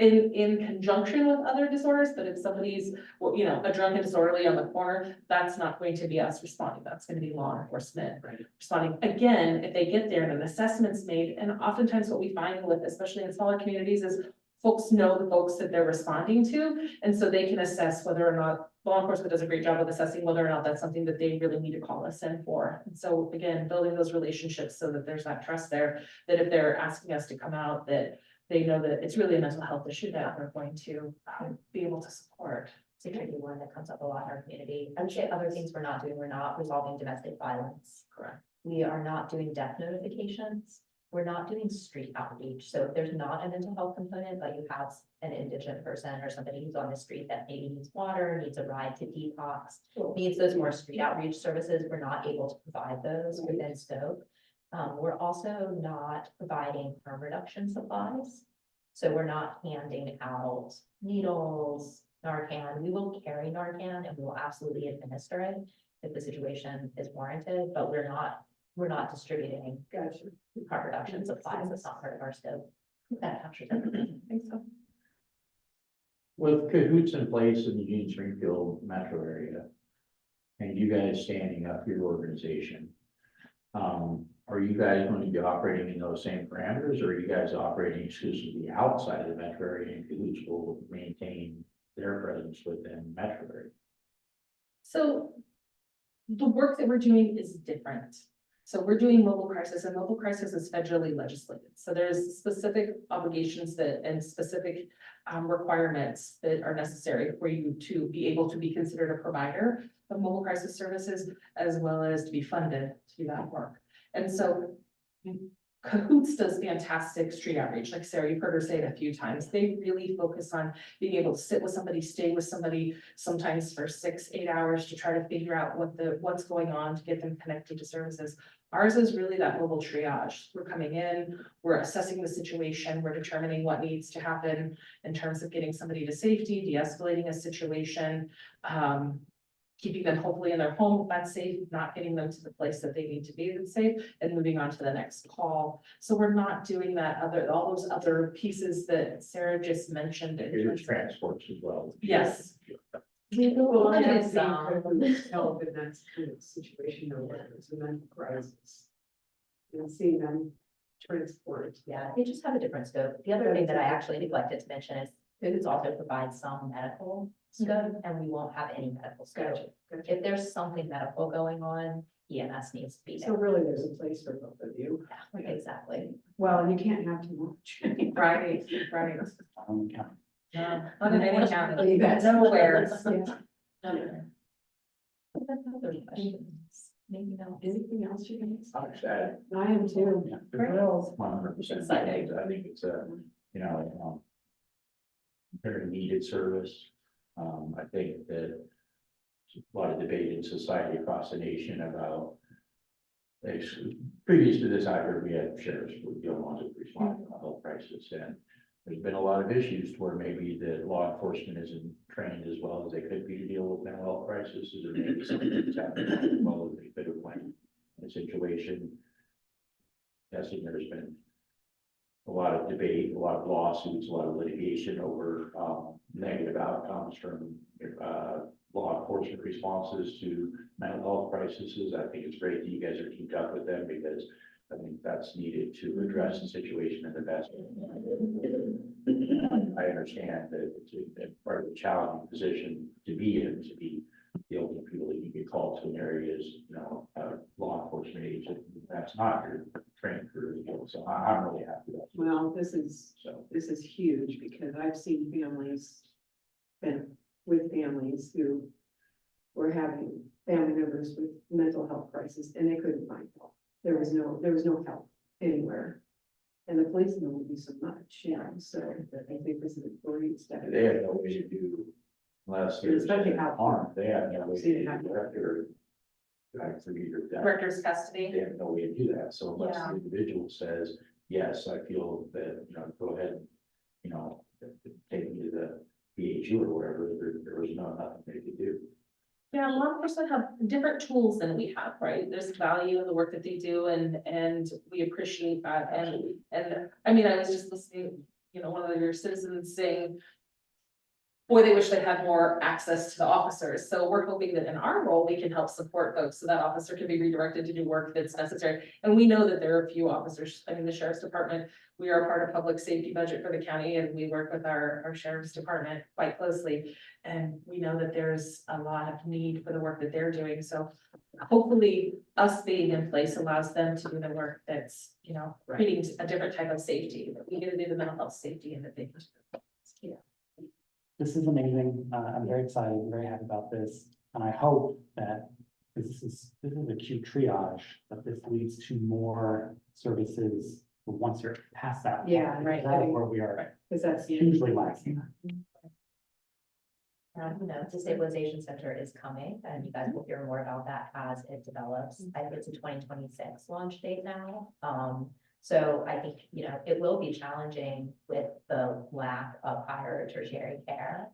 conjunction with other disorders, but if somebody's, well, you know, a drunk and disorderly on the corner, that's not going to be us responding. That's gonna be law enforcement responding. Again, if they get there and an assessment's made, and oftentimes what we find with, especially in smaller communities, is folks know the folks that they're responding to, and so they can assess whether or not law enforcement does a great job of assessing whether or not that's something that they really need to call us in for. And so again, building those relationships so that there's that trust there, that if they're asking us to come out, that they know that it's really a mental health issue that we're going to be able to support. It's a tricky one that comes up a lot in our community. I would say other things we're not doing, we're not resolving domestic violence. Correct. We are not doing death notifications. We're not doing street outreach. So if there's not a mental health component, but you have an indigent person or somebody who's on the street that maybe needs water, needs a ride to detox, needs those more street outreach services, we're not able to provide those within scope. We're also not providing harm reduction supplies. So we're not handing out needles, Narcan. We will carry Narcan and we will absolutely administer it if the situation is warranted, but we're not distributing Gotcha. harm reduction supplies. That's not part of our scope. That captures everything. I think so. With cahoots in place in the Eugene Springfield metro area, and you guys standing up your organization, are you guys going to be operating in those same parameters, or are you guys operating exclusively outside of the metro area, and cahoots will maintain their presence within metro area? So the work that we're doing is different. So we're doing mobile crisis, and mobile crisis is federally legislated. So there's specific obligations that and specific requirements that are necessary for you to be able to be considered a provider of mobile crisis services, as well as to be funded to do that work. And so Cahoots does fantastic street outreach. Like Sarah, you've heard her say it a few times. They really focus on being able to sit with somebody, stay with somebody, sometimes for 6-8 hours to try to figure out what's going on to get them connected to services. Ours is really that mobile triage. We're coming in, we're assessing the situation, we're determining what needs to happen in terms of getting somebody to safety, de-escalating a situation, keeping them hopefully in their home if that's safe, not getting them to the place that they need to be that's safe, and moving on to the next call. So we're not doing that all those other pieces that Sarah just mentioned. There's transports as well. Yes. Well, I have It's, seen Cahoots help in that kind of situation where there's a mental crisis. And seeing them transport. Yeah, they just have a different scope. The other thing that I actually neglected to mention is Cahoots also provides some medical scope, and we won't have any medical scope. Gotcha, gotcha. If there's something medical going on, EMS needs to be So there. really, there's a place for both of you. Yeah, exactly. Well, and you can't have too much. Right, right. Not in any county. Yeah, that's Nowhere. Yeah. Other questions? Maybe no. Anything else you can? I'm excited. I am too. Thrilled. 100%. Exciting. I think it's a, very needed service. I think that a lot of debate in society across the nation about. Previous to this, I heard we had sheriffs who don't want to respond to a health crisis, and there's been a lot of issues where maybe the law enforcement isn't trained as well as they could be to deal with mental health crises, or maybe something that's happening as well as they could have when in a situation. Yes, and there's been a lot of debate, a lot of lawsuits, a lot of litigation over negative outcomes from law enforcement responses to mental health crises. I think it's great that you guys are teamed up with them, because I think that's needed to address the situation in the best. I understand that it's a part of the challenging position to be in, to be the only people that you get called to an area is, law enforcement agent. That's not your training for, so I'm really happy with that. Well, this is So, huge, because I've seen families, been with families who were having family members with mental health crisis, and they couldn't find help. There was no help anywhere. And the police know would do so much, so I think this is a great step. they have no way to do unless there's Especially out. harm. They have no way to See it do happen. after drive through your death. Director's custody. They have no way to do that, so unless Yeah. the individual says, yes, I feel that, go ahead, take me to the PHU or whatever, there was nothing they could do. Yeah, law enforcement have different tools than we have, right? There's value in the work that they do and we appreciate that. And I mean, I was just listening, one of your citizens saying, boy, they wish they had more access to the officers. So we're hoping that in our role, we can help support folks so that officer can be redirected to do work that's necessary. And we know that there are a few officers, the sheriff's department, we are part of public safety budget for the county and we work with our sheriff's department quite closely. And we know that there's a lot of need for the work that they're doing. So hopefully us being in place allows them to do the work that's, creating a different type of safety. That we get to do the mental health safety and the thing. Yeah. This is amazing. I'm very excited, I'm very happy about this. And I hope that this is a cute triage, that this leads to more services once you're past that. point, Yeah, because right. That's where we are Because that's. hugely lacking. The stabilization center is coming, and you guys will hear more about that as it develops. I think it's a 2026 launch date now. So I think, it will be challenging with the lack of higher tertiary care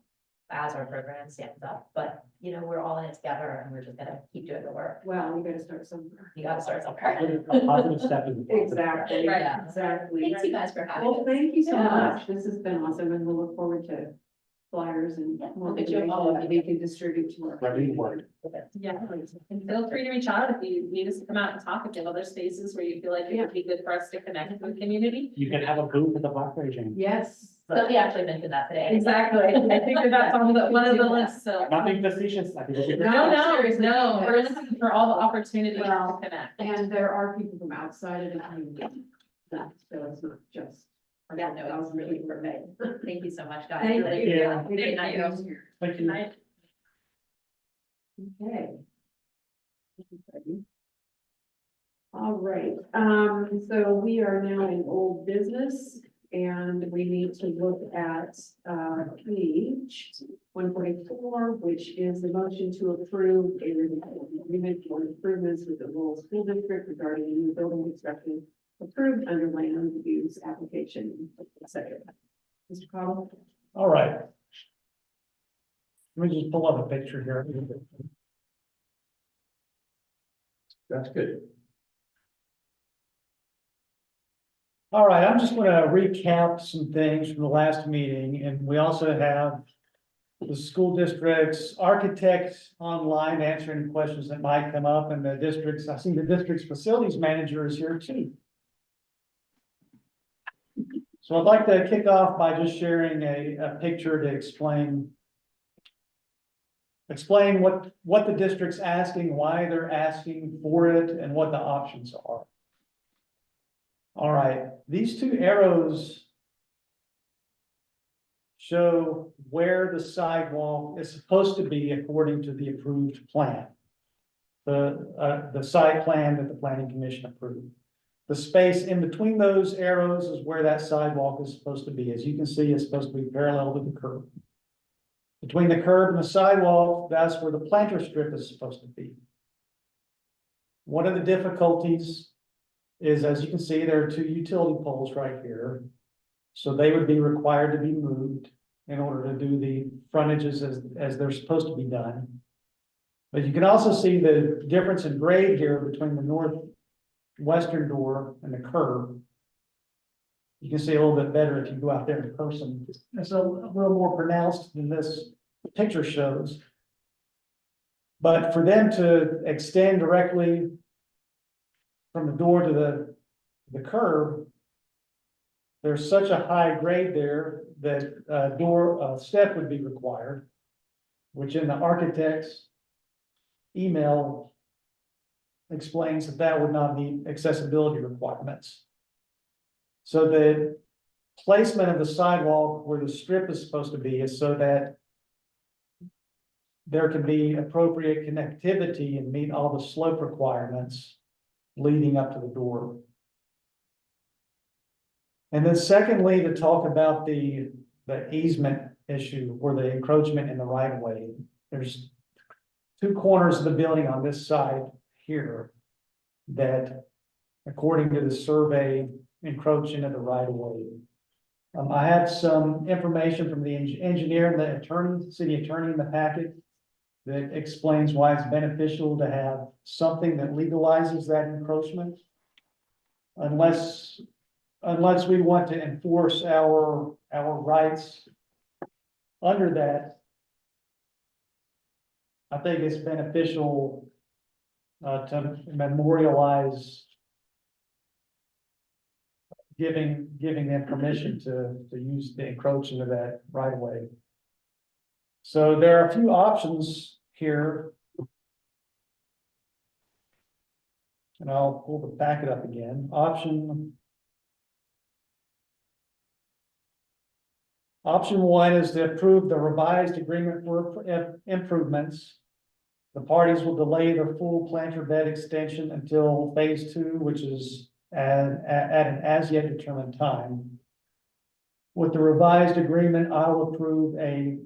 as our program stands up, but, we're all in it together and we're just gonna keep doing the work. Well, you gotta start somewhere. You gotta start somewhere. A positive step is a positive step. Exactly, Right. exactly. Thanks you guys for having Well, us. thank you so Yeah. much. This has been awesome and we'll look forward to flyers and Yeah, more we'll get you information all of that we can distribute to our. Ready to work. Yeah, and feel free to reach out if you need us to come out and talk, if you have other spaces where you feel like it would be good for us to connect with the community. You can have a booth at the Blackberry Jam. Yes. Somebody actually mentioned that today. Exactly, I think that's on one of the lists, so. I'm not being facetious. I think it's a good- Seriously. No, we're looking for all the opportunities Well, to connect. And there are people from outside of the community. So it's not just. Yeah, no, it's really perfect. Thank you so much, guys. Thank Really you. appreciate it. Great night. Thank you. Thank Good you. night. Okay. All right, so we are now in old business and we need to look at, page 144, which is the motion to approve a agreement for improvements with the Lowell School District regarding a new building construction approved under land use application, etc. Mr. Cottle? All right. Let me just pull up a picture here. That's good. All right, I'm just gonna recap some things from the last meeting, and we also have the school district's architects online answering questions that might come up, and the districts, I see the district's facilities manager is here too. So I'd like to kick off by just sharing a picture to explain what the district's asking, why they're asking for it, and what the options are. All right, these two arrows show where the sidewalk is supposed to be according to the approved plan. The site plan that the planning commission approved. The space in between those arrows is where that sidewalk is supposed to be. As you can see, it's supposed to be parallel to the curb. Between the curb and the sidewalk, that's where the planter strip is supposed to be. One of the difficulties is, as you can see, there are two utility poles right here. So they would be required to be moved in order to do the frontages as they're supposed to be done. But you can also see the difference in grade here between the northwestern door and the curb. You can see a little bit better if you go out there in person. It's a little more pronounced than this picture shows. But for them to extend directly from the door to the curb, there's such a high grade there that a step would be required, which in the architect's email explains that that would not meet accessibility requirements. So the placement of the sidewalk where the strip is supposed to be is so that there can be appropriate connectivity and meet all the slope requirements leading up to the door. And then secondly, to talk about the easement issue or the encroachment in the right of way. There's two corners of the building on this side here that, according to the survey, encroach into the right of way. I had some information from the engineer and the attorney, city attorney in the packet that explains why it's beneficial to have something that legalizes that encroachment. Unless we want to enforce our rights under that, I think it's beneficial to memorialize giving them permission to use, to encroach into that right of way. So there are a few options here. And I'll pull the packet up again. Option one is to approve the revised agreement for improvements. The parties will delay their full planter bed extension until phase two, which is at an as yet determined time. With the revised agreement, I will approve a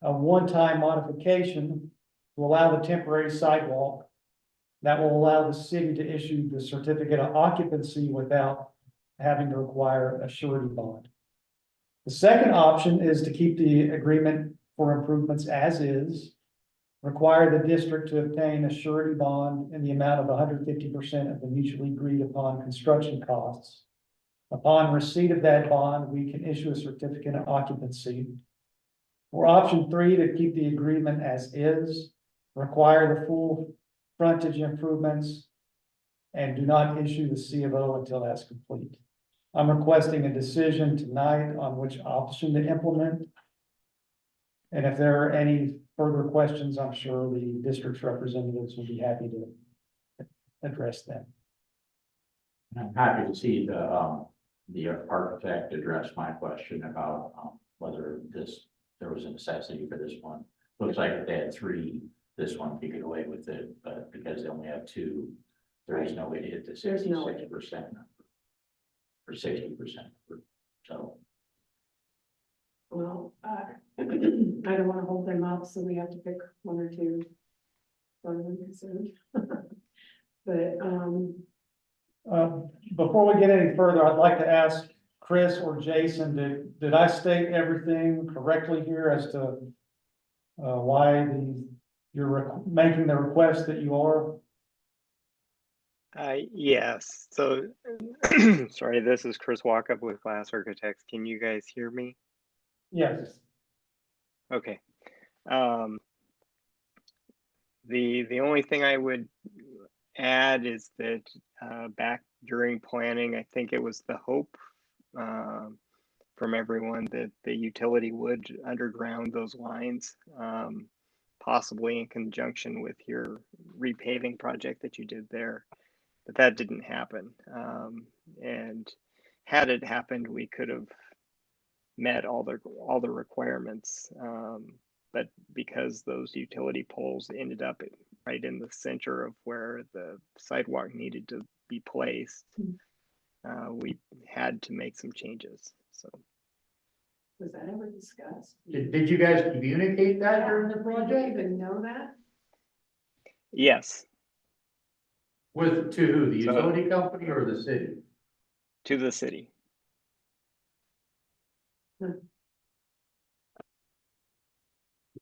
one-time modification to allow the temporary sidewalk that will allow the city to issue the certificate of occupancy without having to require a surety bond. The second option is to keep the agreement for improvements as is, require the district to obtain a surety bond in the amount of 150% of the mutually agreed upon construction costs. Upon receipt of that bond, we can issue a certificate of occupancy. Or option three, to keep the agreement as is, require the full frontage improvements, and do not issue the C of O until that's complete. I'm requesting a decision tonight on which option to implement. And if there are any further questions, I'm sure the district's representatives will be happy to address them. I'm happy to see the architect address my question about whether there was a necessity for this one. Looks like if they had three, this one could get away with it, but because they only have two, there is no way to hit the There's no way. 66% or 60%. So Well, I don't want to hold them up, so we have to pick one or two. For them concerned. But, Before we get any further, I'd like to ask Chris or Jason, did I state everything correctly here as to why you're making the request that you are? Yes, so, sorry, this is Chris Walkup with Glass Architects. Can you guys hear me? Yes. Okay. The only thing I would add is that back during planning, I think it was the hope from everyone that the utility would underground those lines, possibly in conjunction with your repaving project that you did there. But that didn't happen. And had it happened, we could have met all the requirements. But because those utility poles ended up right in the center of where the sidewalk needed to be placed, we had to make some changes. So was that ever discussed? did you guys communicate that during the Did you project? even know that? yes, To who, the utility company or the city? to the city.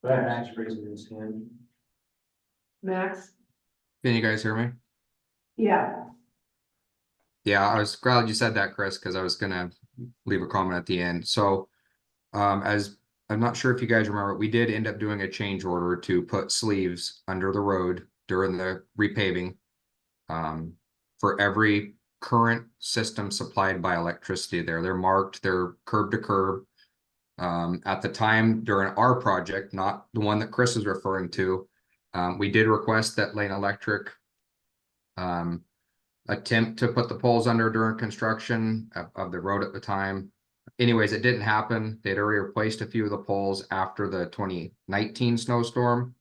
Max raising his hand. Max? Can you guys hear me? Yeah. Yeah, I was glad you said that, Chris, because I was gonna leave a comment at the end. So, as I'm not sure if you guys remember, we did end up doing a change order to put sleeves under the road during the repaving. For every current system supplied by electricity there, they're marked, they're curb to curb. At the time during our project, not the one that Chris is referring to, we did request that Lane Electric attempt to put the poles under during construction of the road at the time. Anyways, it didn't happen. They'd already replaced a few of the poles after the 2019 snowstorm.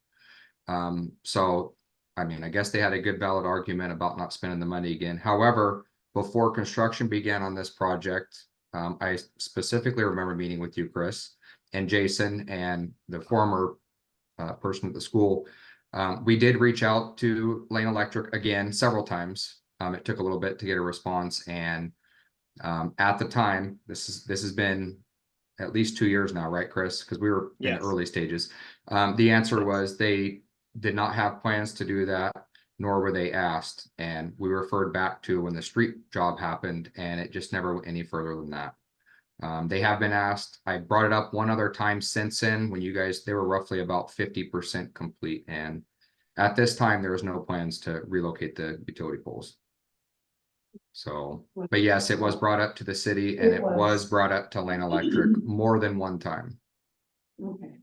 So, I mean, I guess they had a good valid argument about not spending the money again. However, before construction began on this project, I specifically remember meeting with you, Chris, and Jason, and the former person at the school. We did reach out to Lane Electric again several times. It took a little bit to get a response, and at the time, this has been at least 2 years now, right, Chris? Because we were in the Yes. early stages. The answer was they did not have plans to do that, nor were they asked. And we referred back to when the street job happened, and it just never went any further than that. They have been asked. I brought it up one other time since then when they were roughly about 50% complete. And at this time, there was no plans to relocate the utility poles. So, but yes, it was brought up to the city, and It it was. was brought up to Lane Electric more than one time. Okay.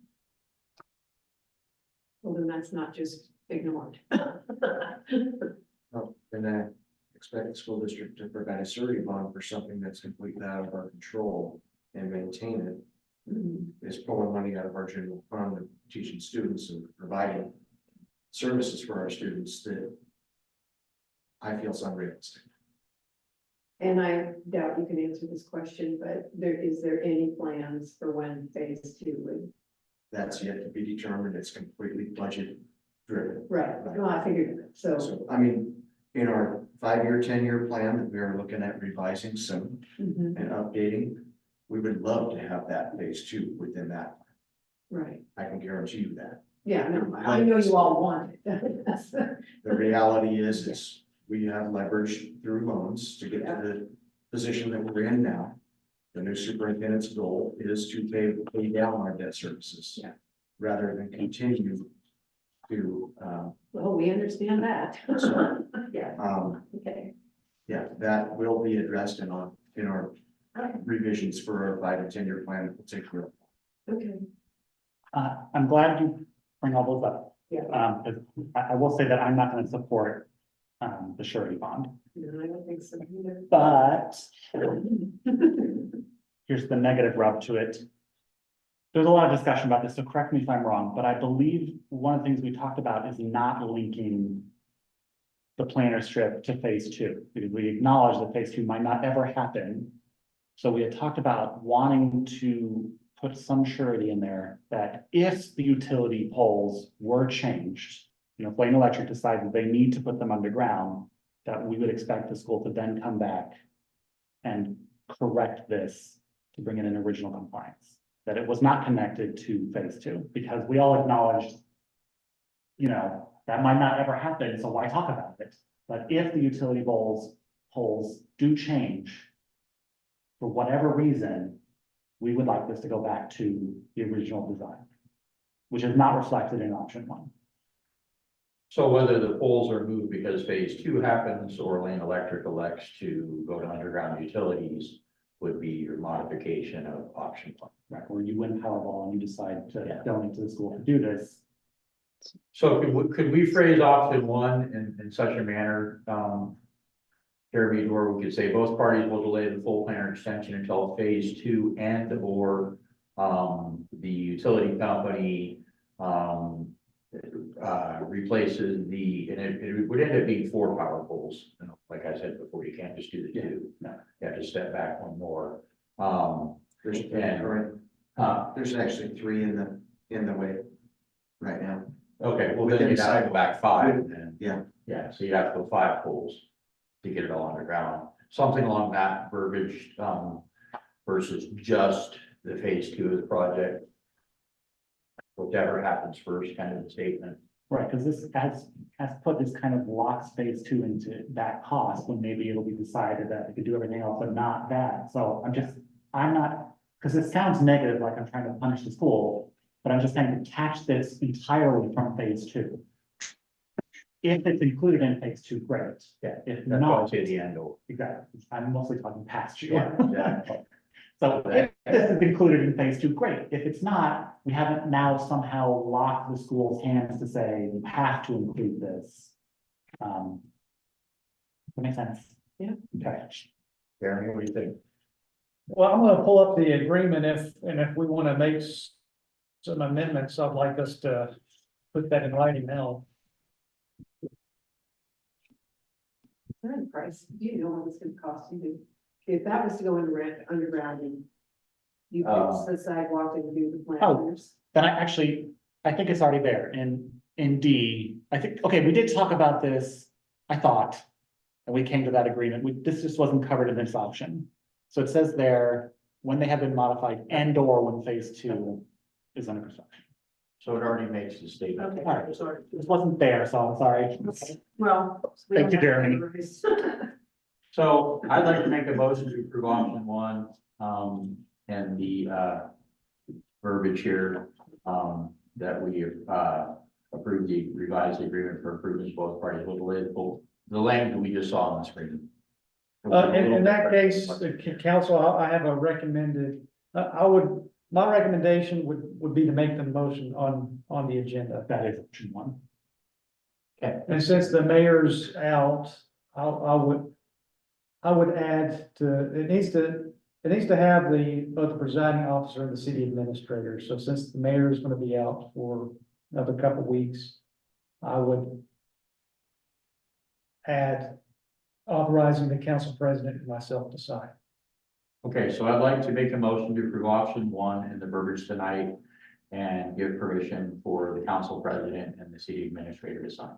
Well, then that's not just ignored. Oh, and I expect the school district to provide a surety bond for something that's completely out of our control and maintain it. Is pulling money out of our general fund and teaching students and providing services for our students that I feel is unrealistic. And I doubt you can answer this question, but is there any plans for when phase 2 would? That's yet to be determined. It's completely budget driven. Right, well, I figured that, so. So, I mean, in our 5-year, 10-year plan that we are looking at revising soon Mhm, and updating, we would love to have that phase 2 within that. right, I can guarantee you that. yeah, no, I know you all want it. That's- The reality is we have leverage through loans to get to the position that we're in now. The new superintendent's goal is to pay down our debt services. Yeah. Rather than continue to, Well, we understand that. So- Yeah, okay. yeah, that will be addressed in our revisions for our 5 and 10-year plan that will take care of. Okay, I'm glad you bring all those up. yeah, 'Cause I will say that I'm not gonna support, the surety bond, no, I don't think so either. but here's the negative rub to it. There's a lot of discussion about this, so correct me if I'm wrong, but I believe one of the things we talked about is not linking the planner strip to phase 2, because we acknowledge that phase 2 might not ever happen. So we had talked about wanting to put some surety in there that if the utility poles were changed, if Lane Electric decides that they need to put them underground, that we would expect the school to then come back and correct this to bring it in original compliance. That it was not connected to phase 2, because we all acknowledged, that might not ever happen, so why talk about it? But if the utility poles do change, for whatever reason, we would like this to go back to the original design, which is not reflected in option 1. So whether the poles are moved because phase 2 happens or Lane Electric elects to go to underground utilities would be your modification of option 1. Right, where you win Powerball and you decide to Yeah. donate to the school to do this. So could we phrase option 1 in such a manner, Jeremy, where we could say both parties will delay the full planner extension until phase 2 and or the utility company replaces and it would end up being 4 power poles. Like I said before, you can't just do the 2. No. You have to step back one more. There's there's actually 3 in the way right now. Okay, well, then Within you'd have to go back 5 then. Yeah. Yeah, so you'd have to go 5 poles to get it all underground, something along that verbiage, versus just the phase 2 of the project. Whichever happens first, kind of the statement. Right, because this has put this kind of locks phase 2 into that cost, when maybe it'll be decided that they could do everything else, but not that. So I'm not, because it sounds negative, like I'm trying to punish the school, but I'm just saying to catch this entirely from phase 2. If it's included in phase 2, great. Yeah, If that's why I not, say the end goal. exactly, I'm mostly talking past you. Yeah, exactly. So if this is included in phase 2, great. If it's not, we haven't now somehow locked the school's hands to say you have to include this. That makes sense. Yeah. Okay. Jeremy, what do you think? Well, I'm gonna pull up the agreement if we want to make some amendments, I'd like us to put that in writing now. Current price, do you know what it's gonna cost you? If that was to go underground and you fix the sidewalk and do the planters. Then I think it's already there in in D, I think, okay, we did talk about this, I thought. And we came to that agreement. This just wasn't covered in this option. So it says there, when they have been modified and or when phase two is under construction. So it already makes the statement. Okay, All right. sorry. This wasn't there, so I'm sorry. Well. we Thank you, don't have Jeremy. memories. So I'd like to make a motion to approve option one, and the, verbiage here, that we, approve the revised agreement for improvements both parties with the language we just saw on the screen. In that case, council, I have a recommended, my recommendation would be to make the motion on the agenda. That is option one. And since the mayor's out, I would add to, it needs to have both the presiding officer and the city administrator. So since the mayor is gonna be out for another couple weeks, I would add authorizing the council president and myself to sign. Okay, so I'd like to make a motion to approve option one in the verbiage tonight and give permission for the council president and the city administrator to sign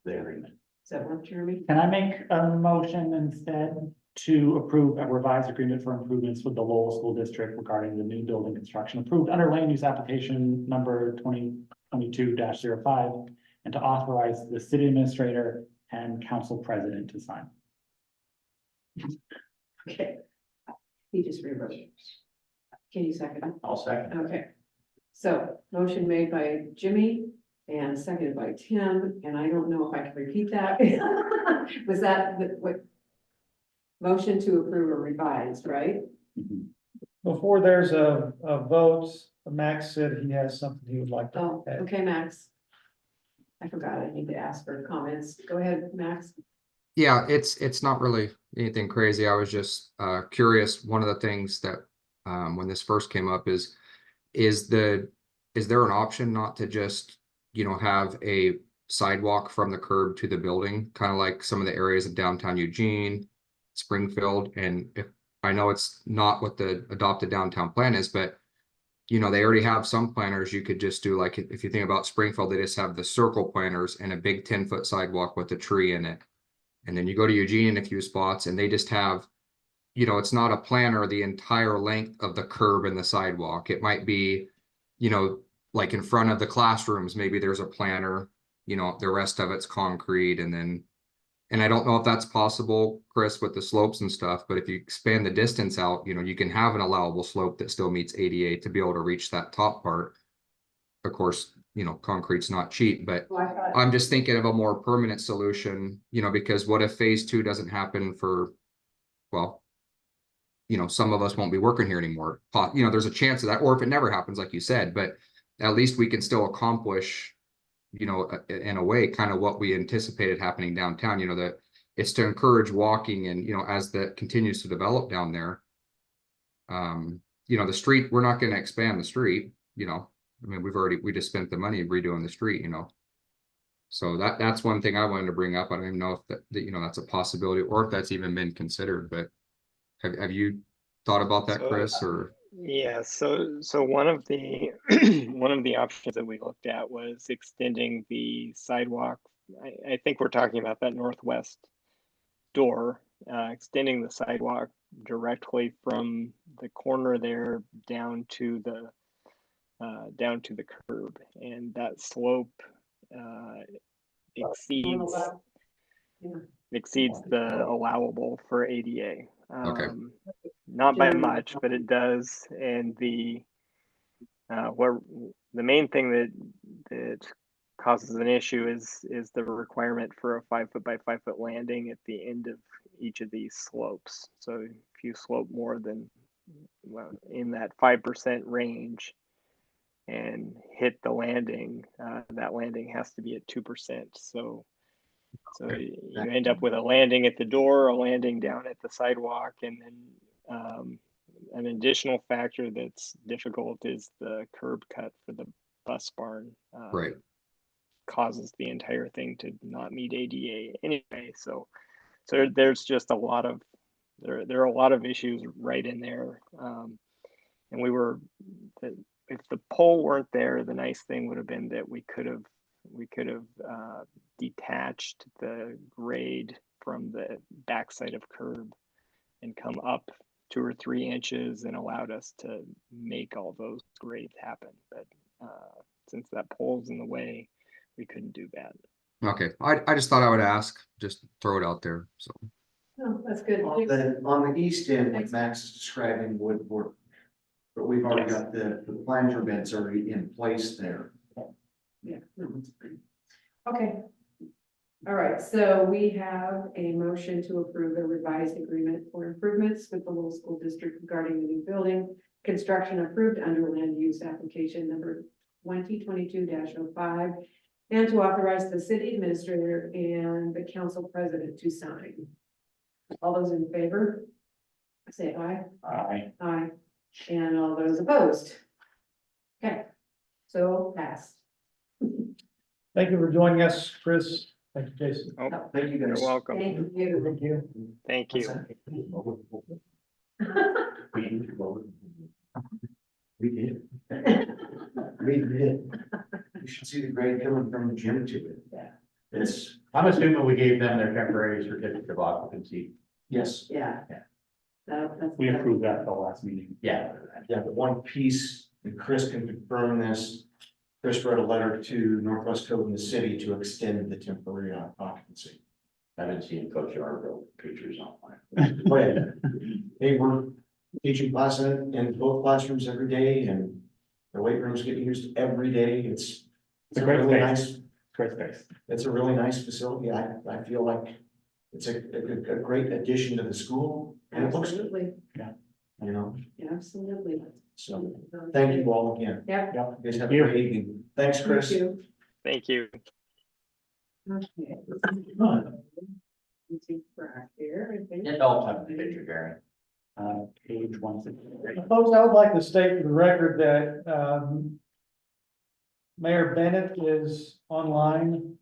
the agreement. Does that work, Jeremy? Can I make a motion instead to approve a revised agreement for improvements with the Lowell School District regarding the new building construction approved under land use application number 2022-05 and to authorize the city administrator and council president to sign? Okay. He just rewrote it. Can you second it? I'll second. Okay. So motion made by Jimmy and seconded by Tim, and I don't know if I can repeat that. Was that what? Motion to approve or revise, right? Before there's a vote, Max said he has something he would like to Oh, add. okay, Max. I forgot, I need to ask for comments. Go ahead, Max. Yeah, it's not really anything crazy. I was just curious. One of the things that when this first came up is there an option not to just, have a sidewalk from the curb to the building, kind of like some of the areas of downtown Eugene, Springfield, and if I know it's not what the adopted downtown plan is, but they already have some planners. You could just do, like, if you think about Springfield, they just have the circle planners and a big 10-foot sidewalk with a tree in it. And then you go to Eugene in a few spots and they just have, it's not a planner the entire length of the curb and the sidewalk. It might be, like in front of the classrooms, maybe there's a planner, the rest of it's concrete. And I don't know if that's possible, Chris, with the slopes and stuff, but if you expand the distance out, you can have an allowable slope that still meets ADA to be able to reach that top part. Of course, concrete's not cheap, but I'm just thinking of a more permanent solution, because what if phase two doesn't happen for, well, some of us won't be working here anymore. There's a chance of that, or if it never happens, like you said, but at least we can still accomplish, in a way, kind of what we anticipated happening downtown, that it's to encourage walking and, as that continues to develop down there, the street, we're not going to expand the street, I mean, we just spent the money redoing the street, So that's one thing I wanted to bring up. I don't even know if that's a possibility or if that's even been considered, but have you thought about that, Chris, or? Yeah, so one of the one of the options that we looked at was extending the sidewalk. I think we're talking about that northwest door, extending the sidewalk directly from the corner there down to the curb, and that slope exceeds the allowable for ADA. Okay. Not by much, but it does. And the main thing that causes an issue is the requirement for a 5-foot by 5-foot landing at the end of each of these slopes. So if you slope more than, well, in that 5% range and hit the landing, that landing has to be at 2%. So you end up with a landing at the door, a landing down at the sidewalk, and then an additional factor that's difficult is the curb cut for the bus barn. Right. Causes the entire thing to not meet ADA anyway. So there's just there are a lot of issues right in there. And if the pole weren't there, the nice thing would have been that we could have detached the grade from the backside of curb and come up 2 or 3 inches and allowed us to make all those grades happen. But since that pole's in the way, we couldn't do that. Okay, I just thought I would ask, just throw it out there, so. Oh, that's good. On the east end, what Max is describing would work. But we've already Yes. got the planter beds already in place there. Yeah. Okay. All right, so we have a motion to approve a revised agreement for improvements with the Lowell School District regarding the new building. Construction approved under land use application number 2022-05. And to authorize the city administrator and the council president to sign. All those in favor? Say aye. Aye. Aye. And all those opposed? Okay, so passed. Thank you for joining us, Chris. Thank you, Jason. Oh, Thank you you're guys. welcome. Thank you. Thank you. Thank you. We did. We did. You should see the grade coming from the gym to it. Yeah. It's, I'm assuming we gave them their temporary certificate of occupancy. yes, Yeah. Yeah. That's. We approved that at the last meeting. Yeah. yeah, but one piece, and Chris can confirm this. Chris wrote a letter to Northwest Code in the city to extend the temporary occupancy. I've been seeing Coach Yarville pictures online. But they were teaching class in both classrooms every day, and the weight rooms get used every day. It's It's a great really space. nice, Great space. it's a really nice facility. I feel like it's a great addition to the school, and it looks good, Absolutely, you know, absolutely. so thank you all again. Yep. You guys have a great evening. Thanks, Chris. Thank you. Thank you. Okay. Let's see, track here, I think. Don't touch the picture, Gary. Page 163. Folks, I would like to state for the record that, Mayor Bennett is online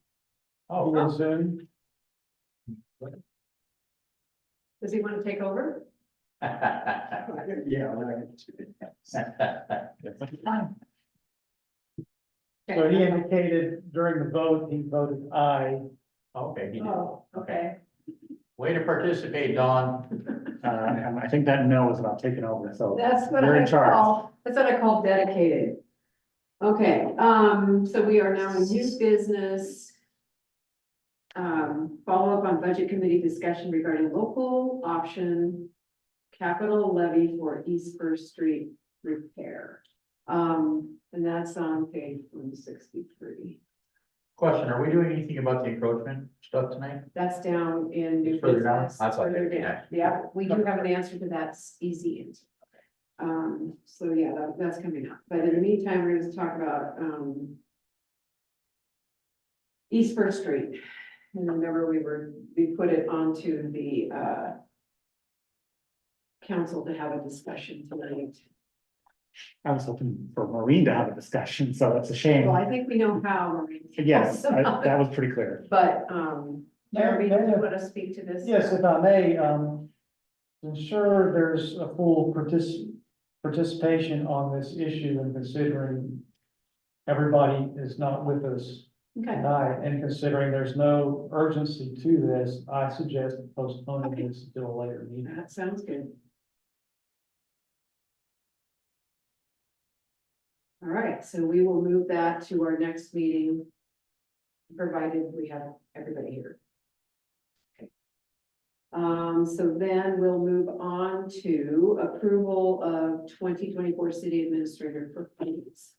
via Zoom. Does he want to take over? Yeah. So Okay. he indicated during the vote, he voted aye. Okay, he did. Oh, okay. Way to participate, Don. And I think that no is about taking over, so. That's what You're in I charge. call, that's what I call dedicated. Okay, so we are now in new business. Follow up on budget committee discussion regarding local option capital levy for East First Street repair. And that's on page 163. Question, are we doing anything about the encroachment stuff tonight? That's down in new Further down? business. I thought Further that'd be down. next. Yeah, we do have an answer to that easy answer. So yeah, that's coming up, but in the meantime, we're going to talk about, East First Street. And remember, we put it onto the, council to have a discussion tonight. I was hoping for Maureen to have a discussion, so that's a shame. Well, I think we know how, Maureen. Yes, that was pretty clear. But, Jeremy, do you Mayor- want to speak to this? Yes, if I may, to ensure there's a full participation on this issue and considering everybody is not with us Okay, tonight, and considering there's no urgency to this, I suggest postponing this until a later meeting. that sounds good. All right, so we will move that to our next meeting, provided we have everybody here. Okay. So then we'll move on to approval of 2024 city administrator for fees.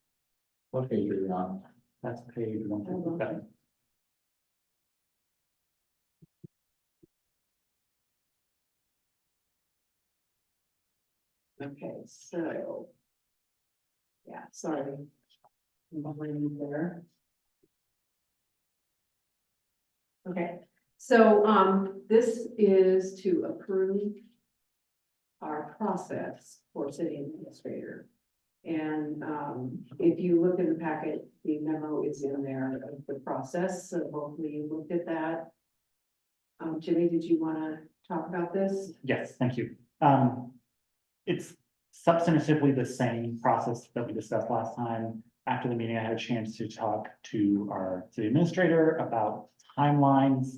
What page are you on? That's page 157. Okay, so. Yeah, sorry. I'm behind you there. Okay, so, this is to approve our process for city administrator. And, if you look in the packet, the memo is in there of the process, so hopefully you looked at that. Jimmy, did you want to talk about this? Yes, thank you. It's substantively the same process that we discussed last time. After the meeting, I had a chance to talk to our city administrator about timelines,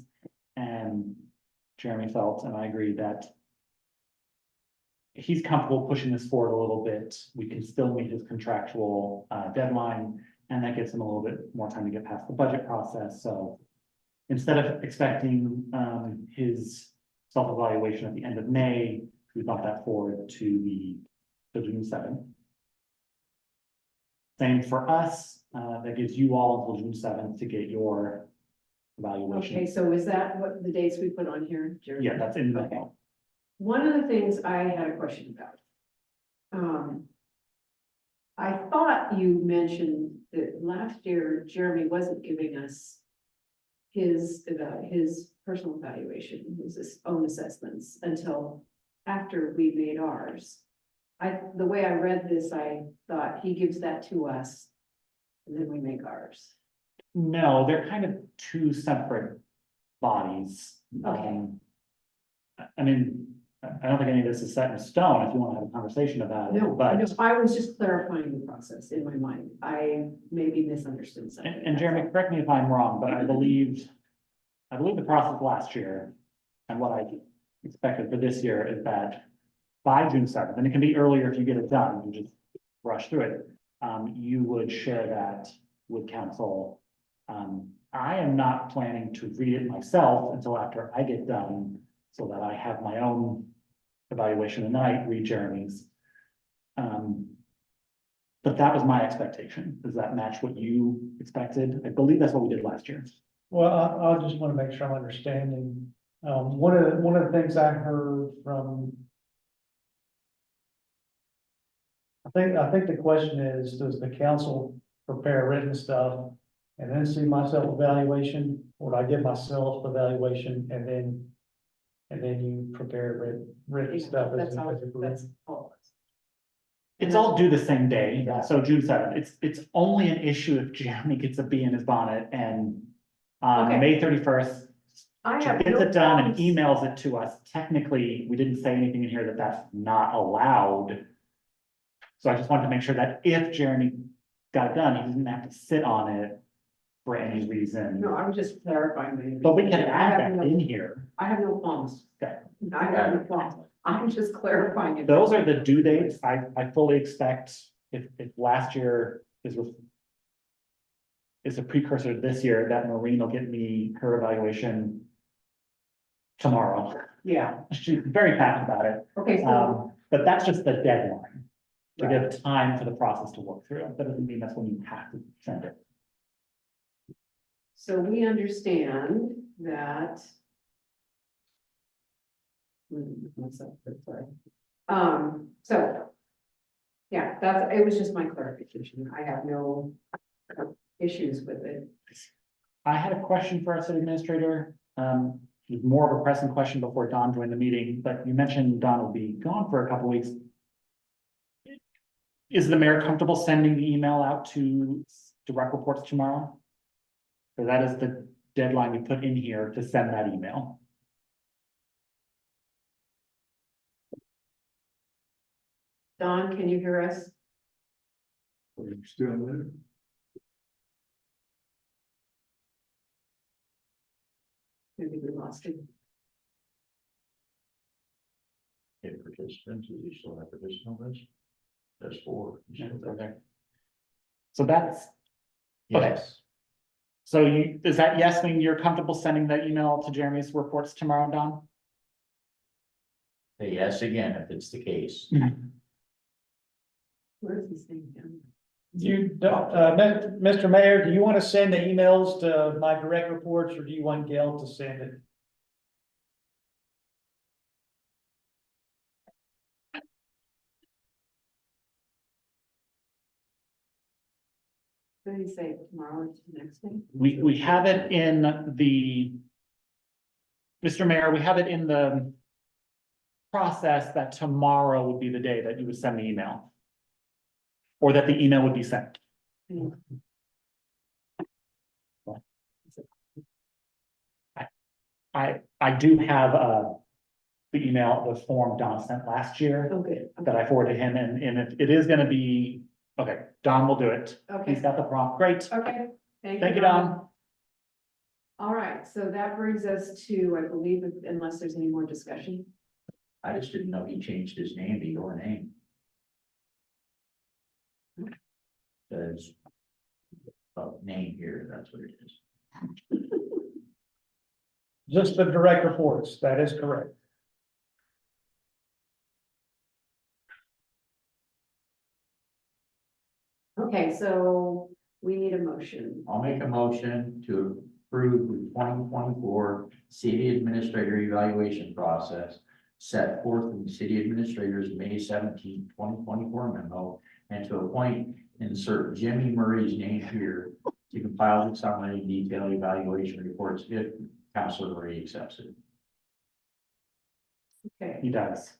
and Jeremy felt, and I agree, that he's comfortable pushing this forward a little bit. We can still meet his contractual deadline, and that gives him a little bit more time to get past the budget process. So instead of expecting his self-evaluation at the end of May, we bumped that forward to the June 7th. Same for us, that gives you all until June 7th to get your evaluation. Okay, so is that what the dates we put on here, Jeremy? Yeah, that's in the. Okay. One of the things I had a question about. I thought you mentioned that last year Jeremy wasn't giving us his personal evaluation, his own assessments until after we made ours. The way I read this, I thought he gives that to us and then we make ours. No, they're kind of two separate bodies. Okay. I mean, I don't think any of this is set in stone if you want to have a conversation about it, No, but. I was just clarifying the process in my mind. I maybe misunderstood something. And Jeremy, correct me if I'm wrong, but I believe the process last year and what I expected for this year is that by June 7th, and it can be earlier if you get it done, you just rush through it. You would share that with council. I am not planning to read it myself until after I get done, so that I have my own evaluation and then I read Jeremy's. But that was my expectation. Does that match what you expected? I believe that's what we did last year. Well, I just want to make sure I'm understanding. One of the things I heard from. I think the question is, does the council prepare written stuff and then see my self-evaluation? Or do I give myself evaluation and then you prepare written stuff? That's all. It's all due the same day, so June 7th. It's only an issue if Jeremy gets a bee in his bonnet and on Okay. May 31st, I she have gets no it done and problems. emails it to us. Technically, we didn't say anything in here that that's not allowed. So I just wanted to make sure that if Jeremy got it done, he didn't have to sit on it for any reason. No, I was just clarifying. But we can I add have that in here. I have no qualms. Okay. I have no qualms. I'm just clarifying it. Those are the due dates. I fully expect if last year is a precursor to this year, that Maureen will get me her evaluation tomorrow. Yeah, She's very passionate about it. okay, so, But that's just the deadline to Right. give time for the process to work through. That doesn't mean that's when you have to send it. so we understand that. Sorry. So. Yeah, it was just my clarification. I have no issues with it. I had a question for our city administrator. It was more of a pressing question before Don joined the meeting, but you mentioned Don will be gone for a couple weeks. Is the mayor comfortable sending the email out to direct reports tomorrow? So that is the deadline we put in here to send that email. Don, can you hear us? Still there? Maybe we lost him. If participants, is he still have participant list? That's 4. Okay. So that's, okay. Yes. So does that yes mean you're comfortable sending that email to Jeremy's reports tomorrow, Don? Say yes again, if it's the case. Where is this thing down? Mr. Mayor, do you want to send the emails to my direct reports or do you want Gail to send it? What did he say? Tomorrow is the next day? We have it in the, Mr. Mayor, we have it in the process that tomorrow would be the day that you would send the email. Or that the email would be sent. I do have the email, the form Don sent last year Oh, good. that I forwarded him, and it is gonna be, okay, Don will do it. He's Okay, got the prompt, great. okay. Thank you, Don. All right, so that brings us to, I believe, unless there's any more discussion. I just didn't know he changed his name to your name. Says, name here, that's what it is. Just the direct reports, that is correct. Okay, so we need a motion. I'll make a motion to approve the 2024 city administrator evaluation process set forth in the city administrator's May 17, 2024 memo, and to appoint, insert Jimmy Murray's name here to compile the summary and detailed evaluation reports if Councilor Murray accepts it. Okay. He does.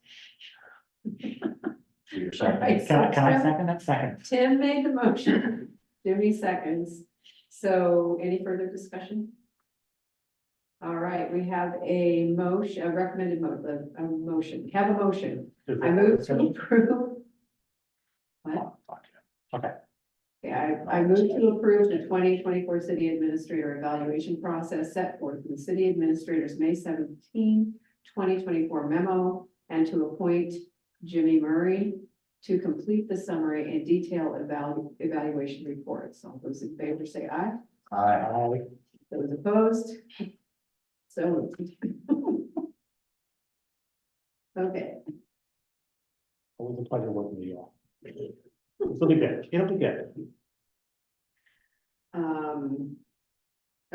So you're All right, second. Can I so second that? Second. Tim made the motion, Jimmy seconds. So any further discussion? All right, we have a motion, a recommended motion, have a motion. I move to approve. What? Okay. Yeah, I move to approve the 2024 city administrator evaluation process set forth in the city administrator's May 17, 2024 memo, and to appoint Jimmy Murray to complete the summary and detailed evaluation reports. All those in favor say aye. Aye. Those opposed? So moved. Okay, Always a pleasure working with you all. It'll be good. It'll be good.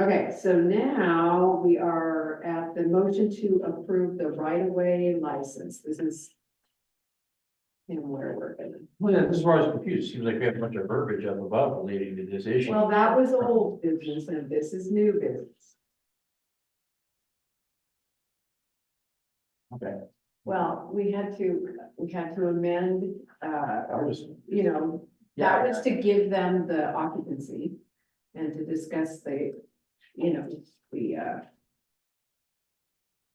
okay, so now we are at the motion to approve the right-of-way license. This is and where we're gonna, Well, yeah, this is where I was confused. Seems like we have a bunch of verbiage up above relating to this issue. well, that was old business and this is new business. Okay. Well, we had to amend, I was, you know, that was to give them the occupancy and to discuss the, you know, the,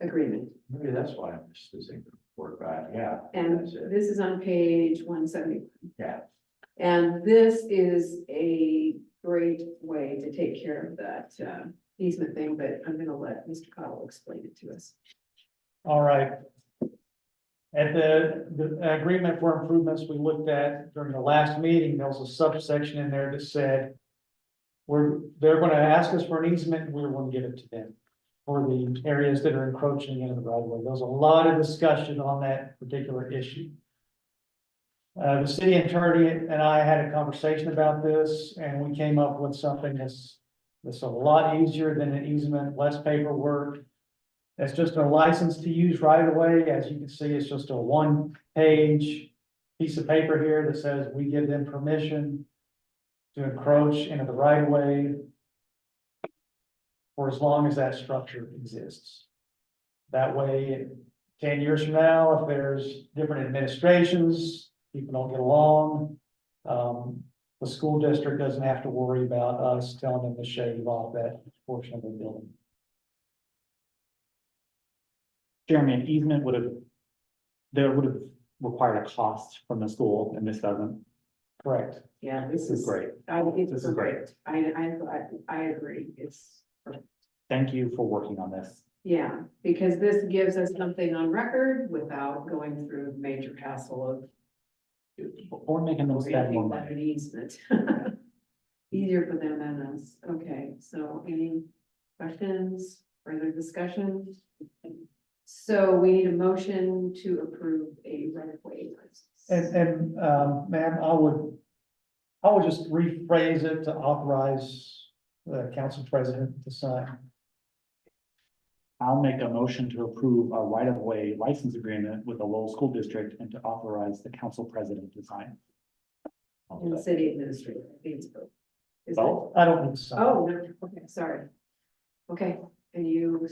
agreement. maybe that's why I missed this thing work back, yeah. And That's it. this is on page 170. Yeah. And this is a great way to take care of that, easement thing, but I'm gonna let Mr. Cottle explain it to us. All right. At the agreement for improvements we looked at during the last meeting, there was a subsection in there that said they're gonna ask us for an easement, and we're gonna give it to them for the areas that are encroaching into the right of way. There was a lot of discussion on that particular issue. The city attorney and I had a conversation about this, and we came up with something that's a lot easier than an easement, less paperwork. It's just a license to use right away. As you can see, it's just a one-page piece of paper here that says we give them permission to encroach into the right of way for as long as that structure exists. That way, 10 years from now, if there's different administrations, people don't get along, the school district doesn't have to worry about us telling them to shave off that portion of the building. Jeremy, an easement would have required a cost from the school, and this doesn't. Correct. Yeah, this This is is, great. it's This is great. great. I agree. It's, Thank you for working on this. yeah, because this gives us something on record without going through the major hassle Or making them of spend more anything money. but an easement. Easier for them than us. Okay, so any questions, further discussion? So we need a motion to approve a right-of-way license. And, ma'am, I would just rephrase it to authorize the council president to sign. I'll make a motion to approve a right-of-way license agreement with the Lowell School District and to authorize the council president to sign. And the city administrator, I think it's both. Is it? Both? I don't need to sign. Oh, no, okay, sorry. Okay, and you,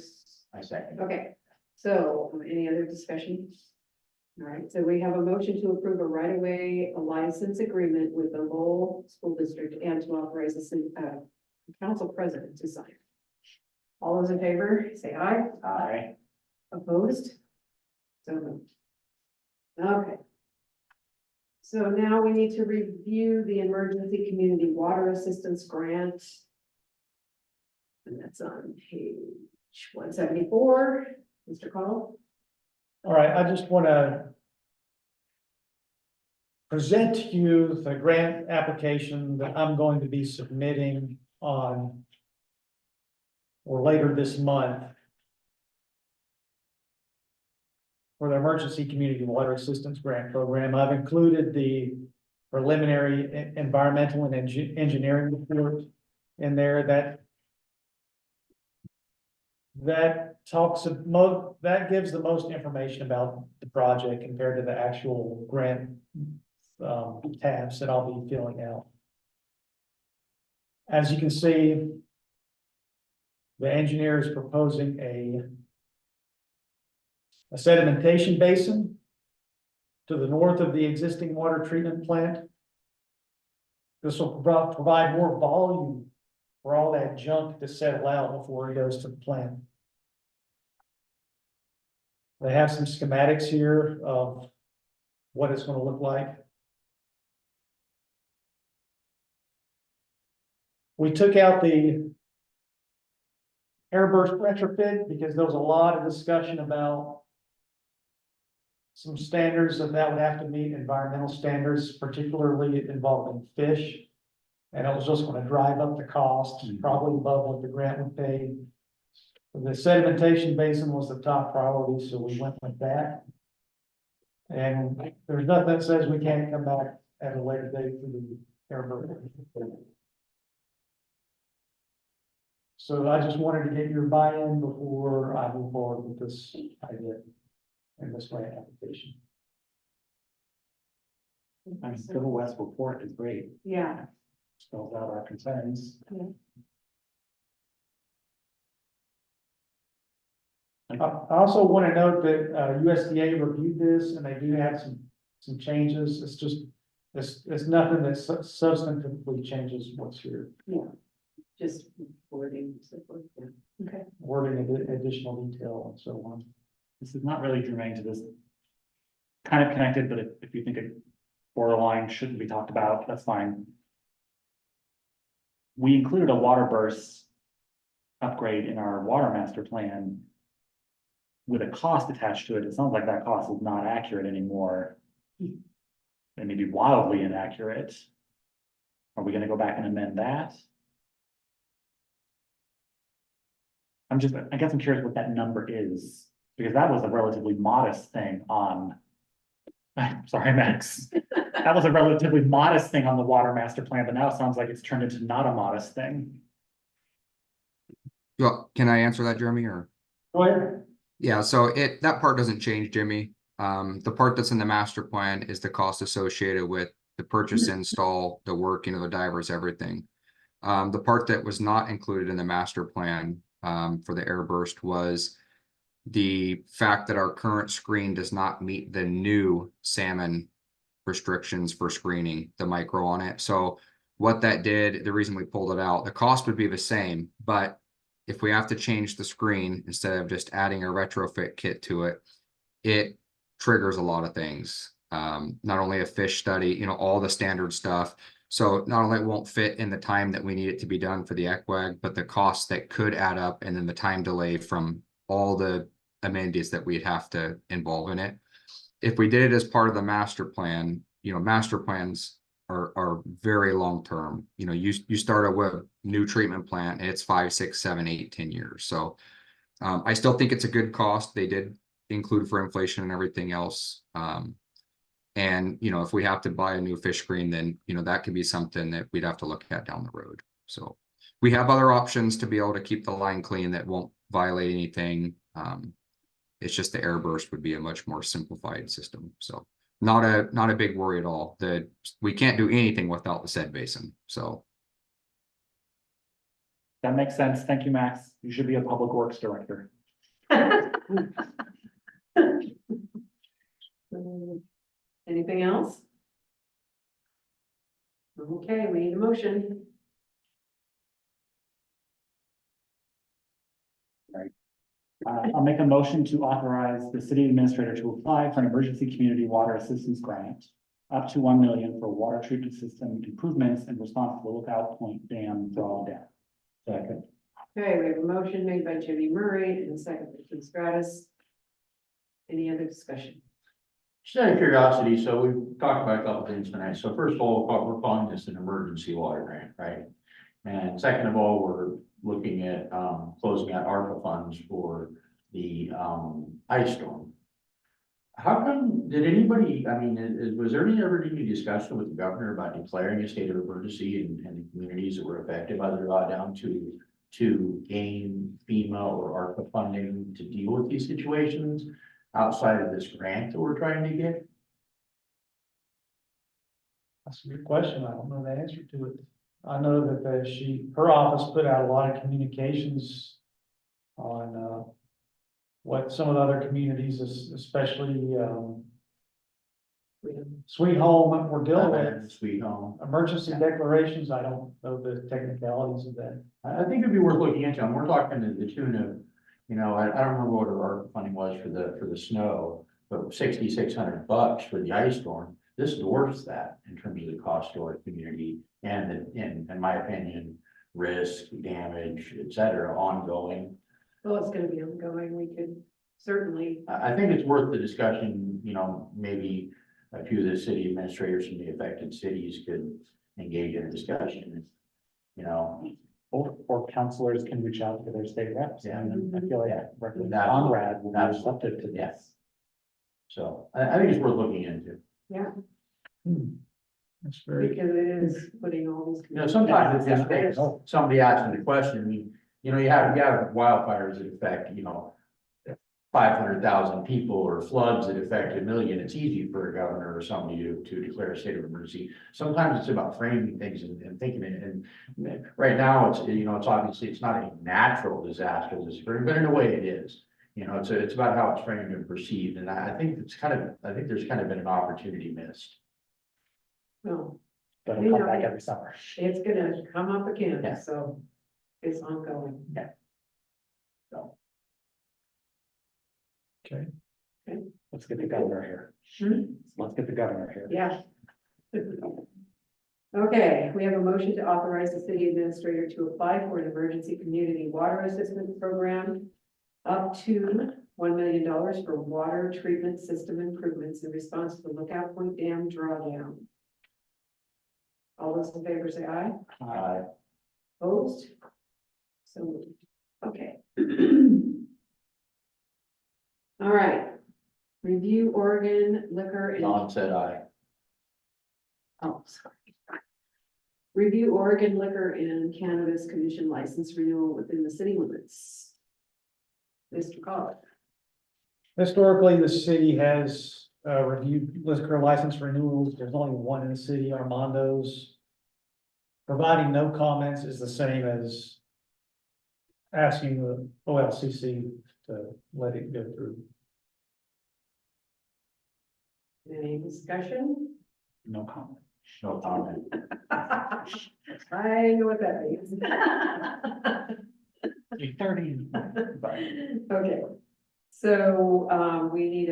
I second. okay, so any other discussion? All right, so we have a motion to approve a right-of-way, a license agreement with the Lowell School District and to authorize the city, council president to sign. All those in favor, say aye. Aye. Opposed? So moved. Okay. So now we need to review the emergency community water assistance grant. And that's on page 174, Mr. Call. All right, I just want to present to you the grant application that I'm going to be submitting on or later this month for the Emergency Community Water Assistance Grant Program. I've included the preliminary environmental and engineering report in there that that gives the most information about the project compared to the actual grant tabs that I'll be filling out. As you can see, the engineer is proposing a sedimentation basin to the north of the existing water treatment plant. This will provide more volume for all that junk to settle out before it goes to the plant. They have some schematics here of what it's going to look like. We took out the airburst retrofit because there was a lot of discussion about some standards that would have to meet environmental standards, particularly involving fish. And it was just going to drive up the cost, probably above what the grant would pay. The sedimentation basin was the top priority, so we went with that. And there's nothing that says we can't come back at a later date for the airburst. So I just wanted to get your buy-in before I move forward with this idea and this grant application. And Civil West report is great, Yeah. spells out our concerns. I also want to note that USDA reviewed this and they do have some changes. It's just, it's nothing that substantively changes what's here. Yeah. Just wording, so forth, yeah. Okay. Wording additional detail and so on. This is not really germane to this. Kind of connected, but if you think a borderline shouldn't be talked about, that's fine. We included a water burst upgrade in our water master plan with a cost attached to it. It sounds like that cost is not accurate anymore. It may be wildly inaccurate. Are we gonna go back and amend that? I guess I'm curious what that number is, because that was a relatively modest thing on, sorry, Max. That was a relatively modest thing on the water master plan, but now it sounds like it's turned into not a modest thing. Well, can I answer that, Jeremy, or? Go ahead. Yeah, so that part doesn't change, Jimmy. The part that's in the master plan is the cost associated with the purchase, install, the work, the divers, everything. The part that was not included in the master plan for the airburst was the fact that our current screen does not meet the new salmon restrictions for screening, the micro on it. So what that did, the reason we pulled it out, the cost would be the same, but if we have to change the screen instead of just adding a retrofit kit to it, it triggers a lot of things. Not only a fish study, all the standard stuff. So not only it won't fit in the time that we need it to be done for the ECWAG, but the costs that could add up and then the time delay from all the amenities that we'd have to involve in it. If we did it as part of the master plan, master plans are very long term. You start a new treatment plant and it's 5, 6, 7, 8, 10 years. So I still think it's a good cost. They did include for inflation and everything else. And if we have to buy a new fish screen, then that could be something that we'd have to look at down the road. So we have other options to be able to keep the line clean that won't violate anything. It's just the airburst would be a much more simplified system. So not a big worry at all. We can't do anything without the said basin. So That makes sense. Thank you, Max. You should be a public works director. Anything else? Okay, we need a motion. I'll make a motion to authorize the city administrator to apply for an emergency community water assistance grant up to 1 million for water treatment system improvements in response to the Lookout Point Dam drawdown. Second. Okay, we have a motion made by Jimmy Murray and a second by Kim Stratus. Any other discussion? Just out of curiosity, so we've talked about a couple things tonight. So first of all, we're calling this an emergency water grant, right? And second of all, we're looking at closing out ARPA funds for the ice storm. How come, did anybody, I mean, was there ever any discussion with the governor about declaring a state of emergency in the communities that were affected by the drawdown to gain FEMA or ARPA funding to deal with these situations outside of this grant that we're trying to get? That's a good question. I don't know the answer to it. I know that her office put out a lot of communications on, what some of the other communities, especially, Sweet Home, we're dealing with. Sweet Home. Emergency declarations. I don't know the technicalities of that. I think it'd be worth looking into, and we're talking to the tune of, you know, I don't remember what our funding was for the snow, but $6,600 for the ice storm. This dwarfs that in terms of the cost to our community and in my opinion, risk, damage, et cetera, ongoing. Well, it's gonna be ongoing. We could certainly, I think it's worth the discussion, you know, maybe a few of the city administrators from the affected cities could engage in a discussion, you know. Or counselors can reach out to their state reps. Yeah. And I feel like Yeah. Representative Absolutely. Conrad will be Absolutely. receptive to Yeah. this. So I think it's worth looking into. yeah, That's very. because it is putting all these. You know, sometimes it just takes somebody asking the question, I mean, you know, you have wildfires that affect, you know, 500,000 people or floods that affect 1 million. It's easy for a governor or somebody to declare a state of emergency. Sometimes it's about framing things and thinking it. And right now, it's, you know, it's obviously, it's not a natural disaster, but in a way it is. You know, it's about how it's framed and perceived. And I think there's kind of been an opportunity missed. No, But You it'll know, come back every summer. it's gonna come up again, Yeah. so it's ongoing. Okay. Let's get the governor here. Hmm? Let's get the governor here. Yeah. Okay, we have a motion to authorize the city administrator to apply for an emergency community water assistance program up to $1 million for water treatment system improvements in response to the Lookout Point Dam drawdown. All those in favor say aye. Opposed? So, moved. Okay. All right. Review Oregon liquor and. Don said aye. Oh, sorry. Review Oregon Liquor and Cannabis Commission license renewal within the city limits. Mr. Collins. Historically, the city has reviewed liquor license renewals. There's only one in the city, Armando's. Providing no comments is the same as asking the OLCC to let it go through. Any discussion? No comment. No comment. I know what that means. 30. Okay, so, we need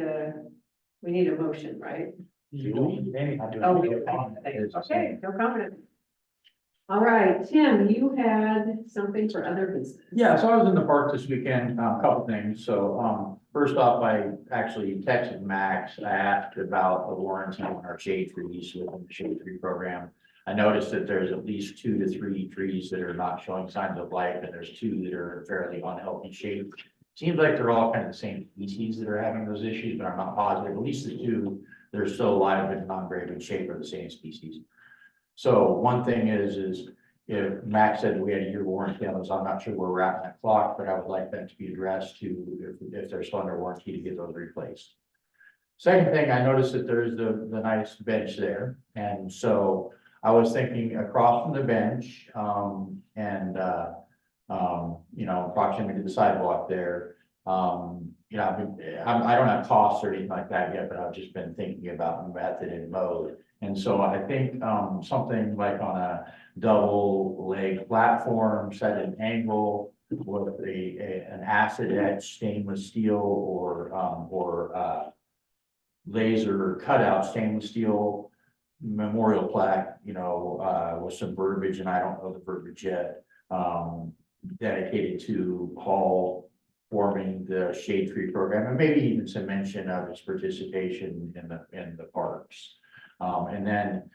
a motion, right? You don't need any. Oh, we don't. Okay, no comment. All right, Tim, you had something for other business. Yeah, so I was in the park this weekend, a couple things. So, first off, I actually texted Max. I asked about the warranty on our shade trees within the shade tree program. I noticed that there's at least 2 to 3 trees that are not showing signs of life, and there's 2 that are fairly unhealthy shape. Seems like they're all kind of the same species that are having those issues, but I'm not positive. At least the 2 that are still alive and not very good shape are the same species. So one thing is if Max said we had a year warranty on those, I'm not sure where we're at in that clock, but I would like that to be addressed to if they're still under warranty to get those replaced. Second thing, I noticed that there's the nice bench there. And so I was thinking across from the bench, you know, proximity to the sidewalk there. You know, I don't have costs or anything like that yet, but I've just been thinking about method and mode. And so I think something like on a double leg platform set at an angle with an acid etched stainless steel or laser cutout stainless steel memorial plaque, with some verbiage, and I don't know the verbiage yet, dedicated to Paul forming the shade tree program, and maybe even some mention of his participation in the parks. And then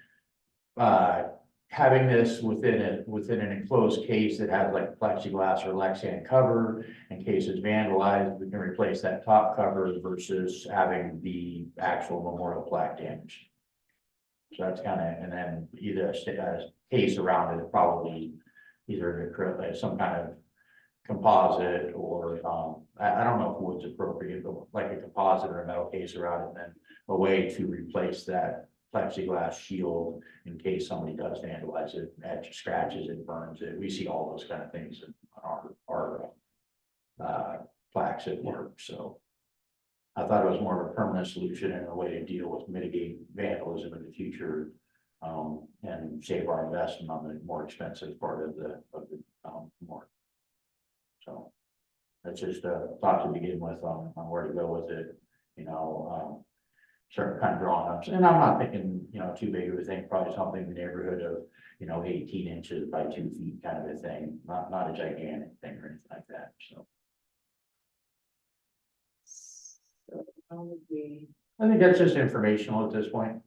having this within an enclosed case that has like plexiglass or Lexan cover, in case it's vandalized, we can replace that top cover versus having the actual memorial plaque damaged. So that's kind of, and then either a case around it, probably either acrylic, some kind of composite, or I don't know if wood's appropriate, but like a composite or a metal case around it, and then a way to replace that plexiglass shield in case somebody does vandalize it, scratches it, burns it. We see all those kind of things in our plaques at work. So I thought it was more of a permanent solution and a way to deal with mitigate vandalism in the future, and save our investment on the more expensive part of the more. So that's just a thought to begin with on where to go with it, start kind of drawing up. And I'm not thinking, too big of a thing, probably something in the neighborhood of, 18 inches by 2 feet kind of a thing, not a gigantic thing or anything like that, so. So how would we, I think that's just informational at this point,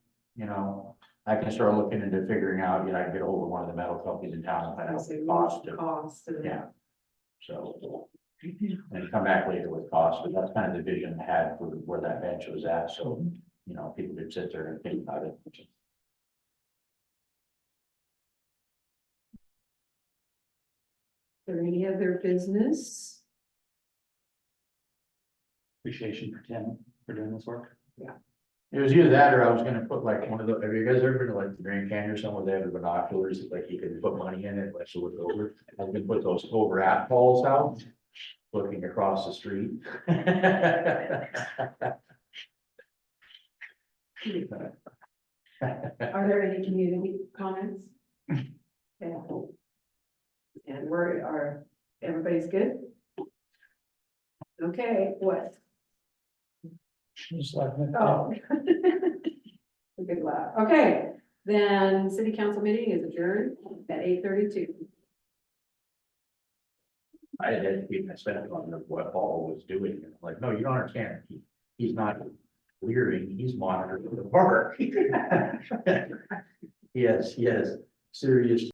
I can start looking into figuring out, I can get a hold of one of the metal companies in town and find I out say the cost of, cost and yeah. So, and come back later with cost, but that's kind of the vision I had for where that bench was at, so, people could sit there and think about it. Is there any other business? Appreciation for Tim for doing this work. It was either that or I was gonna put like one of the, have you guys ever been to like the Grand Canyon or somewhere, they have the binoculars, like you can put money in it, like to look over. I was gonna put those over at Paul's house, looking across the street. Are there any community comments? Yeah. And everybody's good? Okay, what? Just like. Oh. A good laugh. Okay, then city council meeting is adjourned at 8:32. I had to educate myself on what Paul was doing, and I'm like, no, you don't understand, he's not clearing, he's monitoring the park. He has serious